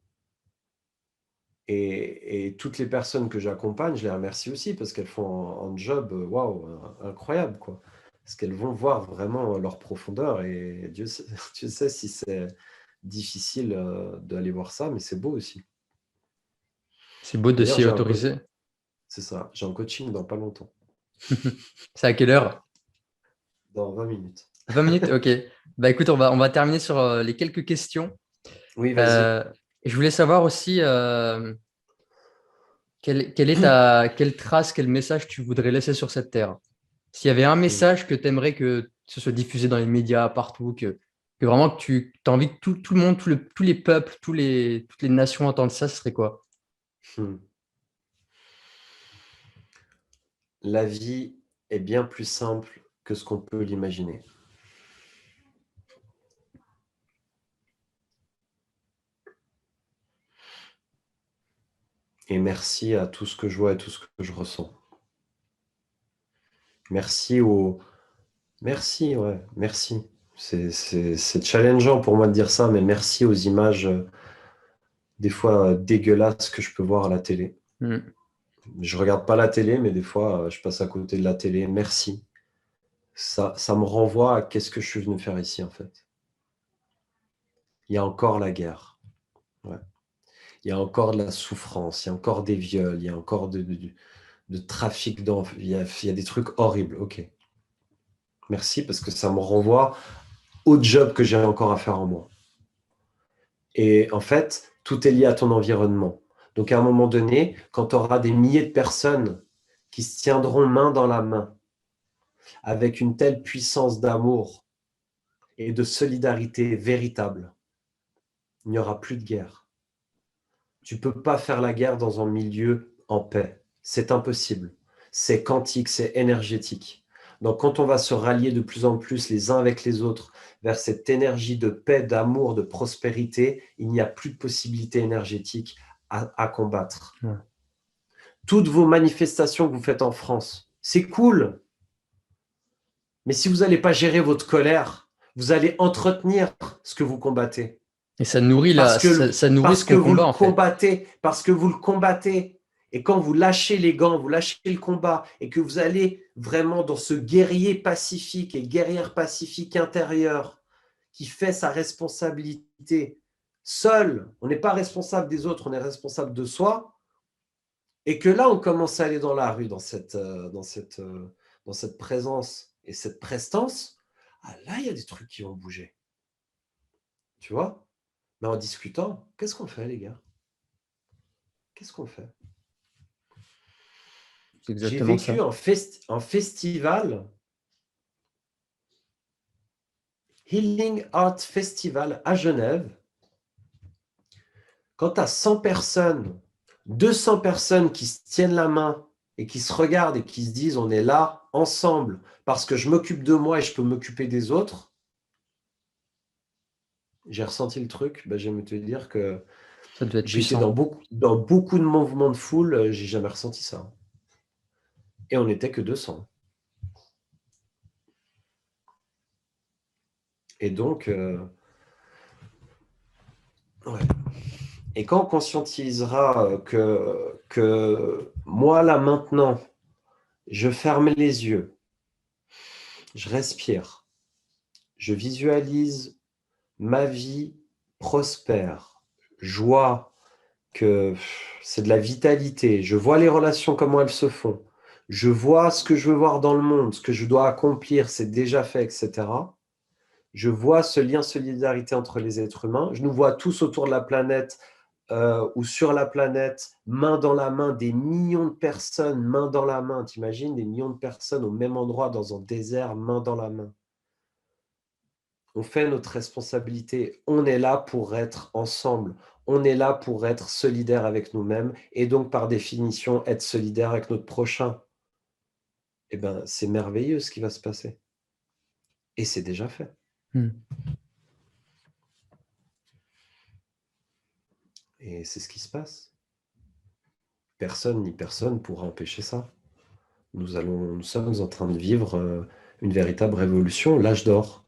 Et toutes les personnes que j'accompagne, je les remercie aussi parce qu'elles font un job waouh, incroyable, quoi. Parce qu'elles vont voir vraiment leur profondeur et Dieu sait, Dieu sait si c'est difficile d'aller voir ça, mais c'est beau aussi. C'est beau de D'ailleurs, s'y autoriser. c'est ça, j'ai un coaching dans pas longtemps, C'est à quelle heure? dans 20 minutes. 20 minutes? Ok. Bah écoute, on va terminer sur les quelques questions. Oui, vas-y. Euh, je voulais savoir aussi quelle trace, quel message tu voudrais laisser sur cette terre. S'il y avait un Hmm. message que tu aimerais que ce soit diffusé dans les médias, partout, que vraiment que tu as envie que tout le monde, tous les peuples, toutes les nations entendent ça, ce serait quoi? Hmm. La vie est bien plus simple que ce qu'on peut l'imaginer. Et merci à tout ce que je vois et tout ce que je ressens. Merci au... Merci, ouais, merci. C'est challengeant pour moi de dire ça, mais merci aux images des fois dégueulasses que je peux voir à la télé. Hmm. Je regarde pas la télé, mais des fois, je passe à côté de la télé. Merci. Ça me renvoie à qu'est-ce que je suis venu faire ici, en fait. Il y a encore la guerre. Ouais. Il y a encore de la souffrance, il y a encore des viols, il y a encore de trafic d'enfants. Il y a des trucs horribles. OK. Merci parce que ça me renvoie au job que j'ai encore à faire en moi. Et en fait, tout est lié à ton environnement. Donc, à un moment donné, quand tu auras des milliers de personnes qui se tiendront main dans la main avec une telle puissance d'amour et de solidarité véritable, il n'y aura plus de guerre. Tu ne peux pas faire la guerre dans un milieu en paix. C'est impossible. C'est quantique, c'est énergétique. Donc, quand on va se rallier de plus en plus les uns avec les autres vers cette énergie de paix, d'amour, de prospérité, il n'y a plus de possibilité énergétique à combattre. Ouais. Toutes vos manifestations que vous faites en France, c'est cool. Mais si vous n'allez pas gérer votre colère, vous allez entretenir ce que vous combattez. Et ça nourrit, Parce que, ça nourrit parce ce que qu'on vous le combat, en fait. combattez, parce que vous le combattez. Et quand vous lâchez les gants, vous lâchez le combat et que vous allez vraiment dans ce guerrier pacifique et guerrière pacifique intérieure qui fait sa responsabilité seul, on n'est pas responsable des autres, on est responsable de soi, et que là, on commence à aller dans la rue, dans cette présence et cette prestance, ah, là, il y a des trucs qui vont bouger. Tu vois? Mais en discutant, qu'est-ce qu'on fait, les gars? Qu'est-ce qu'on fait? C'est J'ai exactement vécu ça. en festival, Healing Art Festival à Genève. Quand tu as 100 personnes, 200 personnes qui se tiennent la main et qui se regardent et qui se disent on est là ensemble parce que je m'occupe de moi et je peux m'occuper des autres, j'ai ressenti le truc. Ben, j'aime te dire que Ça doit être j'ai été puissant. dans beaucoup de mouvements de foule, j'ai jamais ressenti ça. Et on n'était que 200. Et donc, ouais. Et quand on conscientisera que moi, là, maintenant, je ferme les yeux, je respire, je visualise ma vie prospère, joie, que c'est de la vitalité, je vois les relations, comment elles se font, je vois ce que je veux voir dans le monde, ce que je dois accomplir, c'est déjà fait, etc. Je vois ce lien solidarité entre les êtres humains, je nous vois tous autour de la planète ou sur la planète, main dans la main, des millions de personnes, main dans la main. T'imagines, des millions de personnes au même endroit, dans un désert, main dans la main. On fait notre responsabilité. On est là pour être ensemble. On est là pour être solidaire avec nous-mêmes et donc, par définition, être solidaire avec notre prochain. Eh bien, c'est merveilleux ce qui va se passer. Et c'est déjà fait. Et c'est ce qui se passe. Personne ni personne pourra empêcher ça. Nous sommes en train de vivre une véritable révolution, l'âge d'or,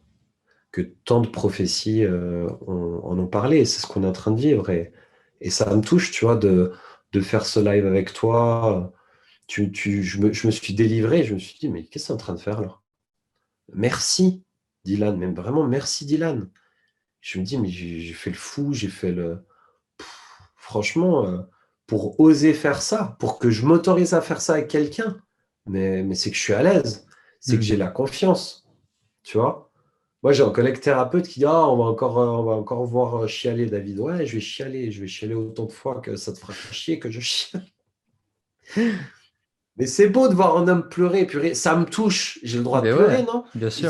que tant de prophéties en ont parlé, et c'est ce qu'on est en train de vivre. Et ça me touche, tu vois, de faire ce live avec toi. Je me suis délivré, je me suis dit, mais qu'est-ce que c'est en train de faire là? Merci, Dylan, même vraiment merci, Dylan. Je me dis, mais j'ai fait le fou, j'ai fait le... Franchement, pour oser faire ça, pour que je m'autorise à faire ça avec quelqu'un, mais c'est que je suis à l'aise, c'est que j'ai la confiance, tu vois. Moi, j'ai un collègue thérapeute qui dit, ah, on va encore voir chialer David. Ouais, je vais chialer autant de fois que ça te fera chier que je chiale. Mais c'est beau de voir un homme pleurer, purée, ça me touche. J'ai le droit de Ben pleurer, ouais, non? bien sûr.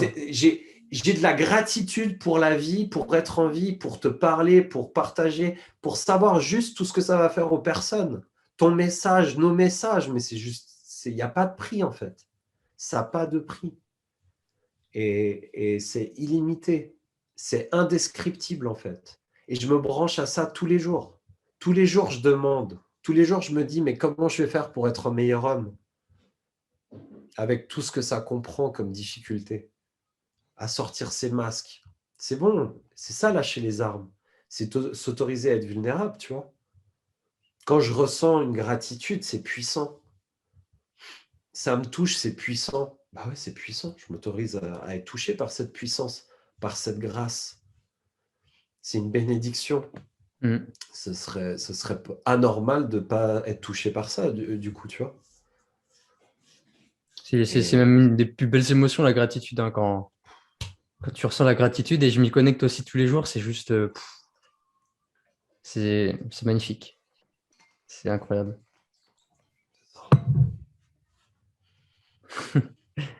J'ai de la gratitude pour la vie, pour être en vie, pour te parler, pour partager, pour savoir juste tout ce que ça va faire aux personnes. Ton message, nos messages, mais c'est juste, il n'y a pas de prix en fait. Ça n'a pas de prix. Et c'est illimité. C'est indescriptible en fait. Et je me branche à ça tous les jours. Tous les jours, je demande. Tous les jours, je me dis, mais comment je vais faire pour être un meilleur homme avec tout ce que ça comprend comme difficulté à sortir ses masques. C'est bon, c'est ça lâcher les armes. C'est s'autoriser à être vulnérable, tu vois. Quand je ressens une gratitude, c'est puissant. Ça me touche, c'est puissant. Bah ouais, c'est puissant. Je m'autorise à être touché par cette puissance, par cette grâce. C'est une bénédiction. Mm. Ce serait anormal de ne pas être touché par ça, du coup, tu vois. C'est Et même une des plus belles émotions, la gratitude, hein, quand tu ressens la gratitude, et je m'y connecte aussi tous les jours, c'est juste, c'est magnifique. C'est incroyable.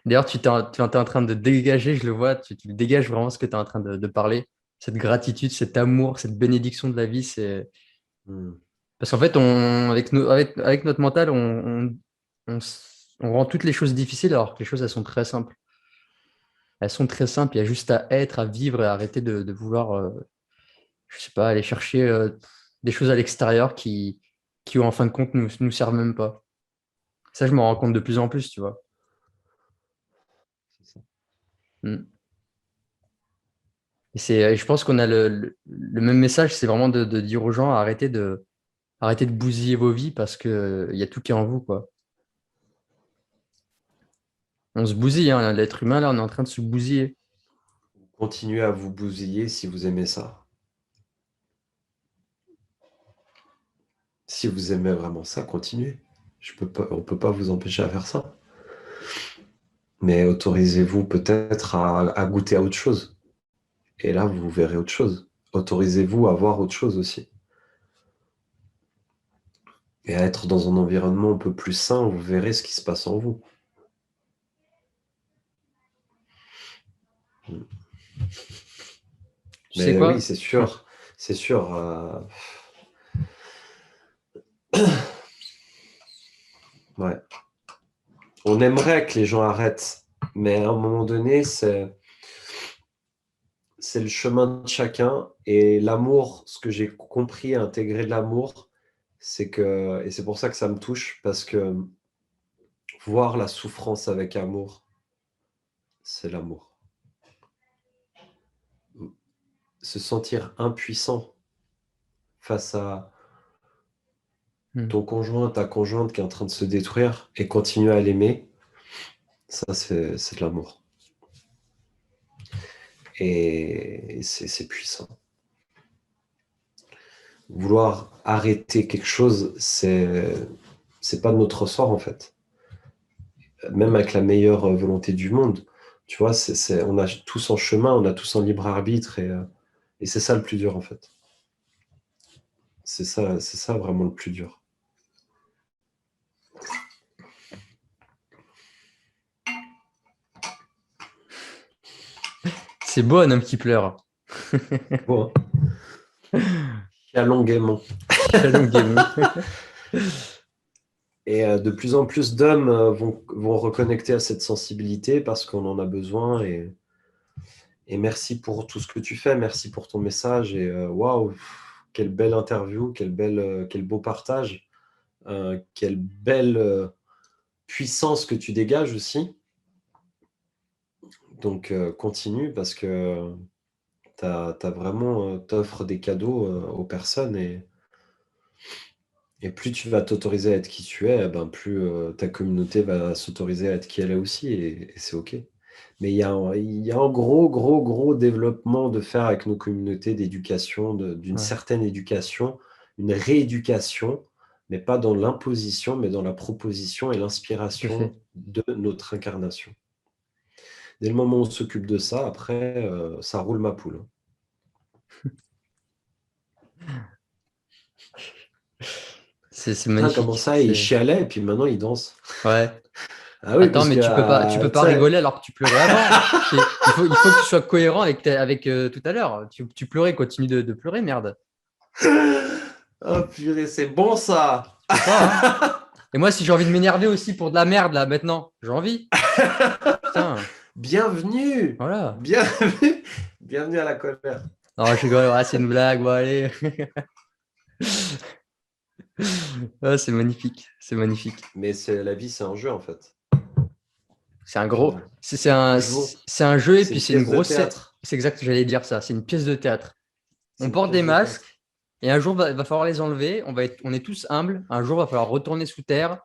D'ailleurs, tu es en train de dégager, je le vois, tu dégages vraiment ce que tu es en train de parler. Cette gratitude, cet amour, cette bénédiction de la vie, c'est... hmm, Parce qu'en fait, avec notre mental, on rend toutes les choses difficiles alors que les choses, elles sont très simples. Elles sont très simples, il y a juste à être, à vivre et à arrêter de vouloir, je sais pas, aller chercher des choses à l'extérieur qui, en fin de compte, nous servent même pas. Ça, je m'en rends compte de plus en plus, tu vois. c'est ça. Mm. Et je pense qu'on a le même message, c'est vraiment de dire aux gens, arrêtez arrêtez de bousiller vos vies parce que il y a tout qui est en vous, quoi. On se bousille, hein, l'être humain, là, on est en train de se bousiller. Continuez à vous bousiller si vous aimez ça. Si vous aimez vraiment ça, continuez. On ne peut pas vous empêcher à faire ça. Mais autorisez-vous peut-être à goûter à autre chose. Et là, vous verrez autre chose. Autorisez-vous à voir autre chose aussi. Et à être dans un environnement un peu plus sain, vous verrez ce qui se passe en vous. Tu sais Mais oui, quoi? c'est sûr. C'est sûr. Ouais. On aimerait que les gens arrêtent. Mais à un moment donné, c'est le chemin de chacun. Et l'amour, ce que j'ai compris à intégrer de l'amour, c'est que, et c'est pour ça que ça me touche, parce que voir la souffrance avec amour, c'est l'amour. Se sentir impuissant face à Hmm. ton conjoint, ta conjointe qui est en train de se détruire et continuer à l'aimer, ça, c'est de l'amour. Et c'est puissant. Vouloir arrêter quelque chose, c'est pas de notre ressort, en fait. Même avec la meilleure volonté du monde, tu vois, on a tous en chemin, on a tous en libre arbitre, et c'est ça le plus dur, en fait. C'est ça vraiment le plus dur. C'est beau un homme qui pleure. Bon, chialons gaiement. Chialon Guémon. Et de plus en plus d'hommes vont reconnecter à cette sensibilité parce qu'on en a besoin. Et merci pour tout ce que tu fais, merci pour ton message. Et waouh, quelle belle interview, quel beau partage, quelle belle puissance que tu dégages aussi. Donc continue parce que t'as vraiment, t'offres des cadeaux aux personnes et plus tu vas t'autoriser à être qui tu es, ben plus ta communauté va s'autoriser à être qui elle est aussi et c'est OK. Mais il y a un gros, gros, gros développement de faire avec nos communautés d'éducation, d'une Ouais, certaine éducation, une rééducation, mais pas dans l'imposition, mais dans la proposition et tout à fait. l'inspiration de notre incarnation. Dès le moment où on s'occupe de ça, après, ça roule ma poule. C'est Putain, comment magnifique. ça, il chialait et puis maintenant il danse. Ouais. Ah oui, Attends, parce mais que, tu peux tu pas sais, rigoler alors que tu pleurais avant. Il faut que tu sois cohérent avec tout à l'heure. Tu pleurais, continue de pleurer, merde. oh purée, c'est bon ça. Tu peux pas, hein. Et moi, si j'ai envie de m'énerver aussi pour de la merde, là, maintenant, j'ai envie. Putain, Bienvenue, voilà. bienvenue, bienvenue à la colère. Non, je rigole, ouais, c'est une blague, bon, allez. Ah, c'est magnifique, c'est magnifique. Mais la vie, c'est un jeu en fait. C'est un Tu gros, joues, c'est un jeu et c'est puis une c'est une pièce de grosse, théâtre. c'est exact, j'allais dire ça, c'est une pièce de théâtre. C'est On une porte pièce des de théâtre. masques et un jour, va falloir les enlever. On est tous humbles. Un jour, va falloir retourner sous terre.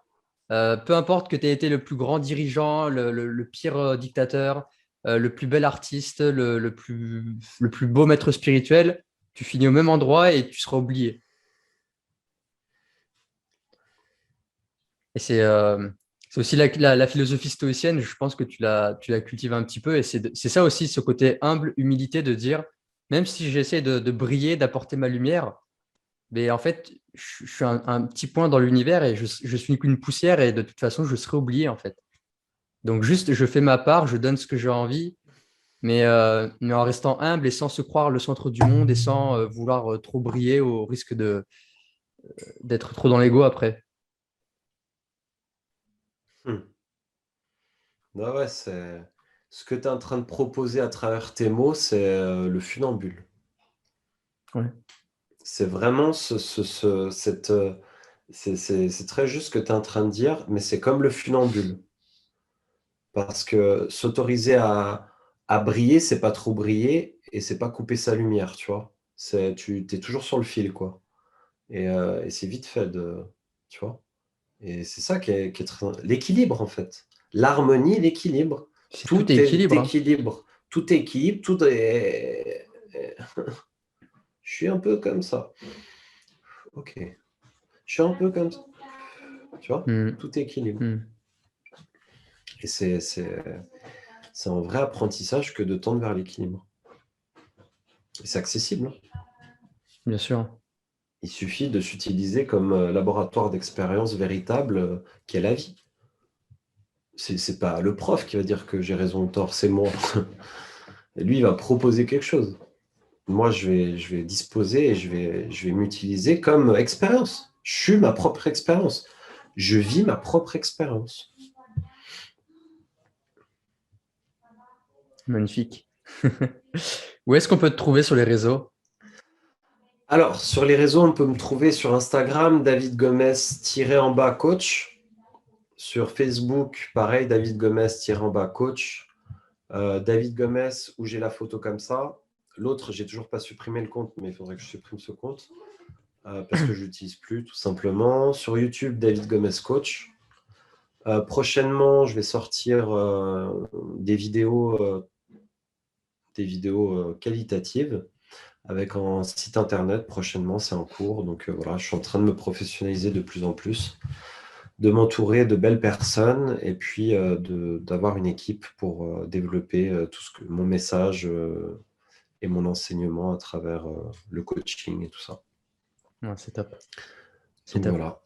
Peu importe que tu aies été le plus grand dirigeant, le pire dictateur, le plus bel artiste, le plus beau maître spirituel, tu finis au même endroit et tu seras oublié. Et c'est aussi la philosophie stoïcienne, je pense que tu l'as cultivé un petit peu. Et c'est ça aussi, ce côté humble, humilité de dire, même si j'essaie de briller, d'apporter ma lumière, mais en fait, je suis un petit point dans l'univers et je suis qu'une poussière et de toute façon, je serai oublié en fait. Donc juste, je fais ma part, je donne ce que j'ai envie, mais en restant humble et sans se croire le centre du monde et sans vouloir trop briller au risque d'être trop dans l'ego après. Hmm. Ah ouais, ce que tu es en train de proposer à travers tes mots, c'est le funambule. Ouais. C'est vraiment c'est très juste ce que tu es en train de dire, mais c'est comme le funambule. Parce que s'autoriser à briller, c'est pas trop briller et c'est pas couper sa lumière, tu vois. Tu es toujours sur le fil, quoi. Et c'est vite fait, tu vois. Et c'est ça qui est très... L'équilibre, en fait. L'harmonie, l'équilibre. Tout est Tout est équilibre, hein. équilibre. Tout est équilibre, tout est... Je suis un peu comme ça. Ok. Je suis un peu comme ça. Tu vois, Mm. tout est équilibre. Mm. Et c'est un vrai apprentissage que de tendre vers l'équilibre. Et c'est accessible, hein. Bien sûr. Il suffit de s'utiliser comme laboratoire d'expérience véritable qu'est la vie. C'est pas le prof qui va dire que j'ai raison ou tort, c'est moi. Et lui, il va proposer quelque chose. Moi, je vais disposer et je vais m'utiliser comme expérience. Je suis ma propre expérience. Je vis ma propre expérience. Magnifique. Où est-ce qu'on peut te trouver sur les réseaux? Alors, sur les réseaux, on peut me trouver sur Instagram, David Gomez-coach. Sur Facebook, pareil, David Gomez-coach. David Gomez, où j'ai la photo comme ça. L'autre, j'ai toujours pas supprimé le compte, mais il faudrait que je supprime ce compte parce que je l'utilise plus, tout simplement. Sur YouTube, David Gomez Coach. Prochainement, je vais sortir des vidéos qualitatives avec un site internet. Prochainement, c'est en cours. Donc voilà, je suis en train de me professionnaliser de plus en plus, de m'entourer de belles personnes et puis d'avoir une équipe pour développer mon message et mon enseignement à travers le coaching et tout ça. Ouais, c'est top. C'est Donc top. voilà,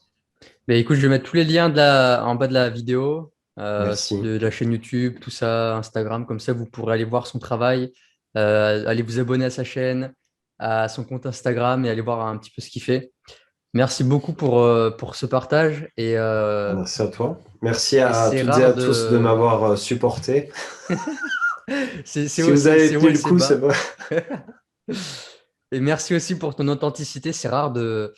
Ben, écoute, je vais mettre tous les liens en bas de la vidéo, merci. de la chaîne YouTube, tout ça, Instagram, comme ça vous pourrez aller voir son travail, aller vous abonner à sa chaîne, à son compte Instagram et aller voir un petit peu ce qu'il fait. Merci beaucoup pour ce partage Merci à toi. Merci et à c'est toutes et rare à tous de de... m'avoir supporté. C'est Si vous avez haut tenu et le c'est coup, c'est bas. vrai. Et merci aussi pour ton authenticité. C'est rare de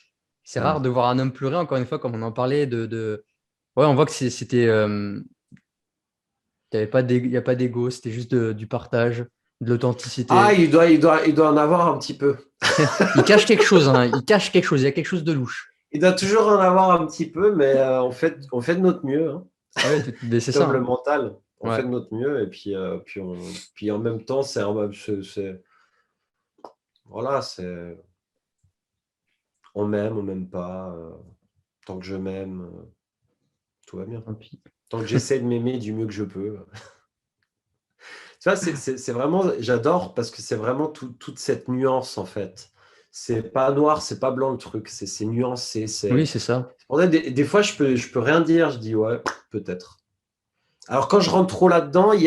voir un homme pleurer, encore une fois, comme on en parlait, Ouais, on voit que c'était... il n'y a pas d'ego, c'était juste du partage, de Ah, l'authenticité. il doit en avoir un petit peu. Il cache quelque chose, hein, il cache quelque chose, il y a quelque chose de louche. Il doit toujours en avoir un petit peu, mais on fait de notre mieux, hein. Ouais, mais c'est ça, Comme le hein. mental, on fait Ouais, de notre mieux. Et puis, puis en même temps, voilà, on m'aime pas. Tant que je m'aime, tout va bien. tant pis. Tant que j'essaie de m'aimer du mieux que je peux. Tu vois, c'est vraiment, j'adore parce que c'est vraiment toute cette nuance en fait. C'est pas noir, c'est pas blanc le truc, c'est nuancé. Oui, c'est ça. En fait, des fois, je peux rien dire, je dis ouais, peut-être. Alors quand je rentre trop là-dedans, il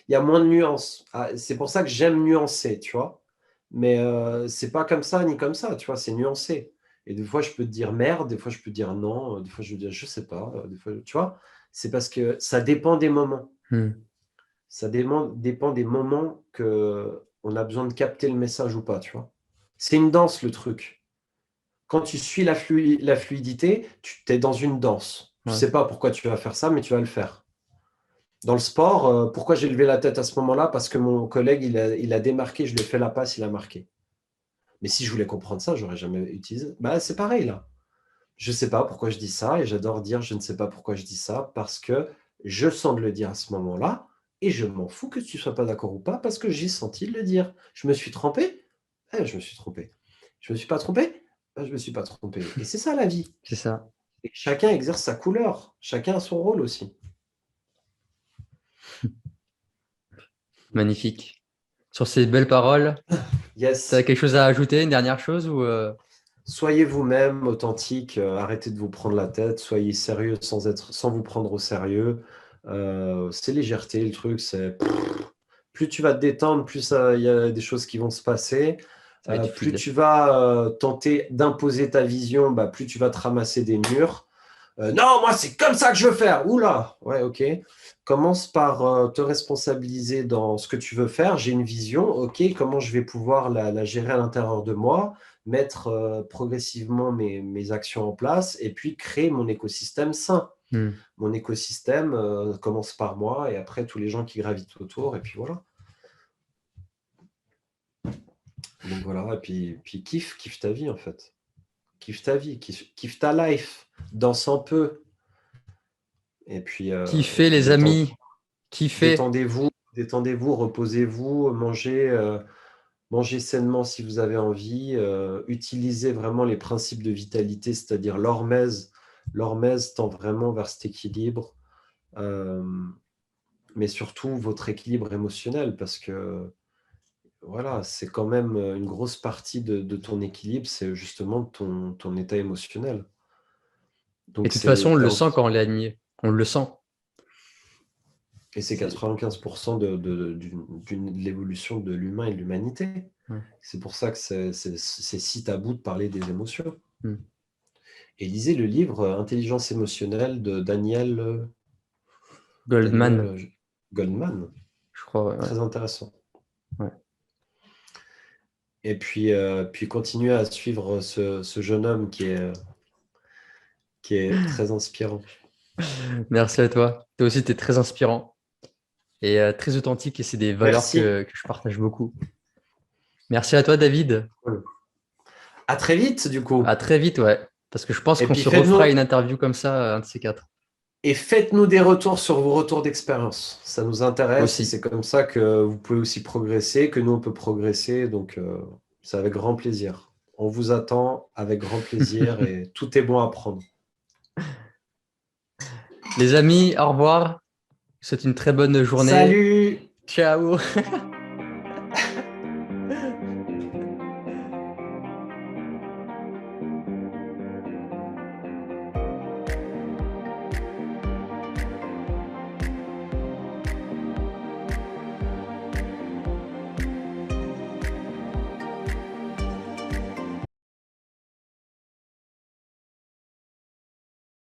y a moins de nuances. Ah, c'est pour ça que j'aime nuancer, tu vois. Mais c'est pas comme ça ni comme ça, tu vois, c'est nuancé. Et des fois, je peux te dire merde, des fois, je peux te dire non, des fois, je veux dire je sais pas, des fois, tu vois. C'est parce que ça dépend des moments. Hmm. Ça dépend des moments que on a besoin de capter le message ou pas, tu vois. C'est une danse, le truc. Quand tu suis la fluidité, tu es dans une danse. Tu Ouais. sais pas pourquoi tu vas faire ça, mais tu vas le faire. Dans le sport, pourquoi j'ai levé la tête à ce moment-là? Parce que mon collègue, il a démarqué, je lui ai fait la passe, il a marqué. Mais si je voulais comprendre ça, j'aurais jamais utilisé. Bah, c'est pareil là. Je ne sais pas pourquoi je dis ça et j'adore dire je ne sais pas pourquoi je dis ça parce que je sens de le dire à ce moment-là et je m'en fous que tu ne sois pas d'accord ou pas parce que j'ai senti de le dire. Je me suis trompé? Je me suis trompé. Je ne me suis pas trompé? Je ne me suis pas trompé. Et c'est ça la vie. C'est ça. Et chacun exerce sa couleur. Chacun a son rôle aussi. Magnifique. Sur ces belles paroles, tu as Yes. quelque chose à ajouter, une dernière chose ou Soyez vous-même, authentique, arrêtez de vous prendre la tête, soyez sérieux sans vous prendre au sérieux. C'est légèreté le truc, c'est plus tu vas te détendre, plus il y a des choses qui vont se passer. ça va être Plus fluide? tu vas tenter d'imposer ta vision, bah, plus tu vas te ramasser des murs. Non, moi c'est comme ça que je veux faire. Oula, ouais, ok. Commence par te responsabiliser dans ce que tu veux faire. J'ai une vision, ok. Comment je vais pouvoir la gérer à l'intérieur de moi, mettre progressivement mes actions en place et puis créer mon écosystème sain. Hmm. Mon écosystème commence par moi et après tous les gens qui gravitent autour et puis voilà. Donc voilà, et puis kiffe ta vie en fait. kiffe ta vie, kiffe ta life, danse un peu. Et puis, Kiffez les amis, kiffez. détendez-vous, reposez-vous, mangez sainement si vous avez envie. Utilisez vraiment les principes de vitalité, c'est-à-dire l'hormèse. L'hormèse tend vraiment vers cet équilibre. Mais surtout votre équilibre émotionnel, parce que voilà, c'est quand même une grosse partie de ton équilibre, c'est justement ton état émotionnel. Et Donc de toute façon, on le sent aussi, quand on est aligné. On le sent. et c'est 95% de l'évolution de l'humain et de l'humanité. Ouais. C'est pour ça que c'est si tabou de parler des émotions. Mm. Et lisez le livre Intelligence émotionnelle de Daniel Goldman, Goldman. je crois. Ouais. Très intéressant. Ouais. Et puis continuez à suivre ce jeune homme qui est très inspirant. Merci à toi. Toi aussi, tu es très inspirant et très authentique et c'est des valeurs Merci. que je partage beaucoup. Merci à toi, David. Cool. À très vite, du coup. À très vite, ouais. Parce que je pense Et qu'on puis se refera une interview comme ça, un de ces quatre. Et faites-nous des retours sur vos retours d'expérience. Ça nous intéresse et Aussi. c'est comme ça que vous pouvez aussi progresser, que nous, on peut progresser. Donc, c'est avec grand plaisir. On vous attend avec grand plaisir et tout est bon à prendre. Les amis, au revoir. Je vous souhaite une très bonne journée. Salut! Ciao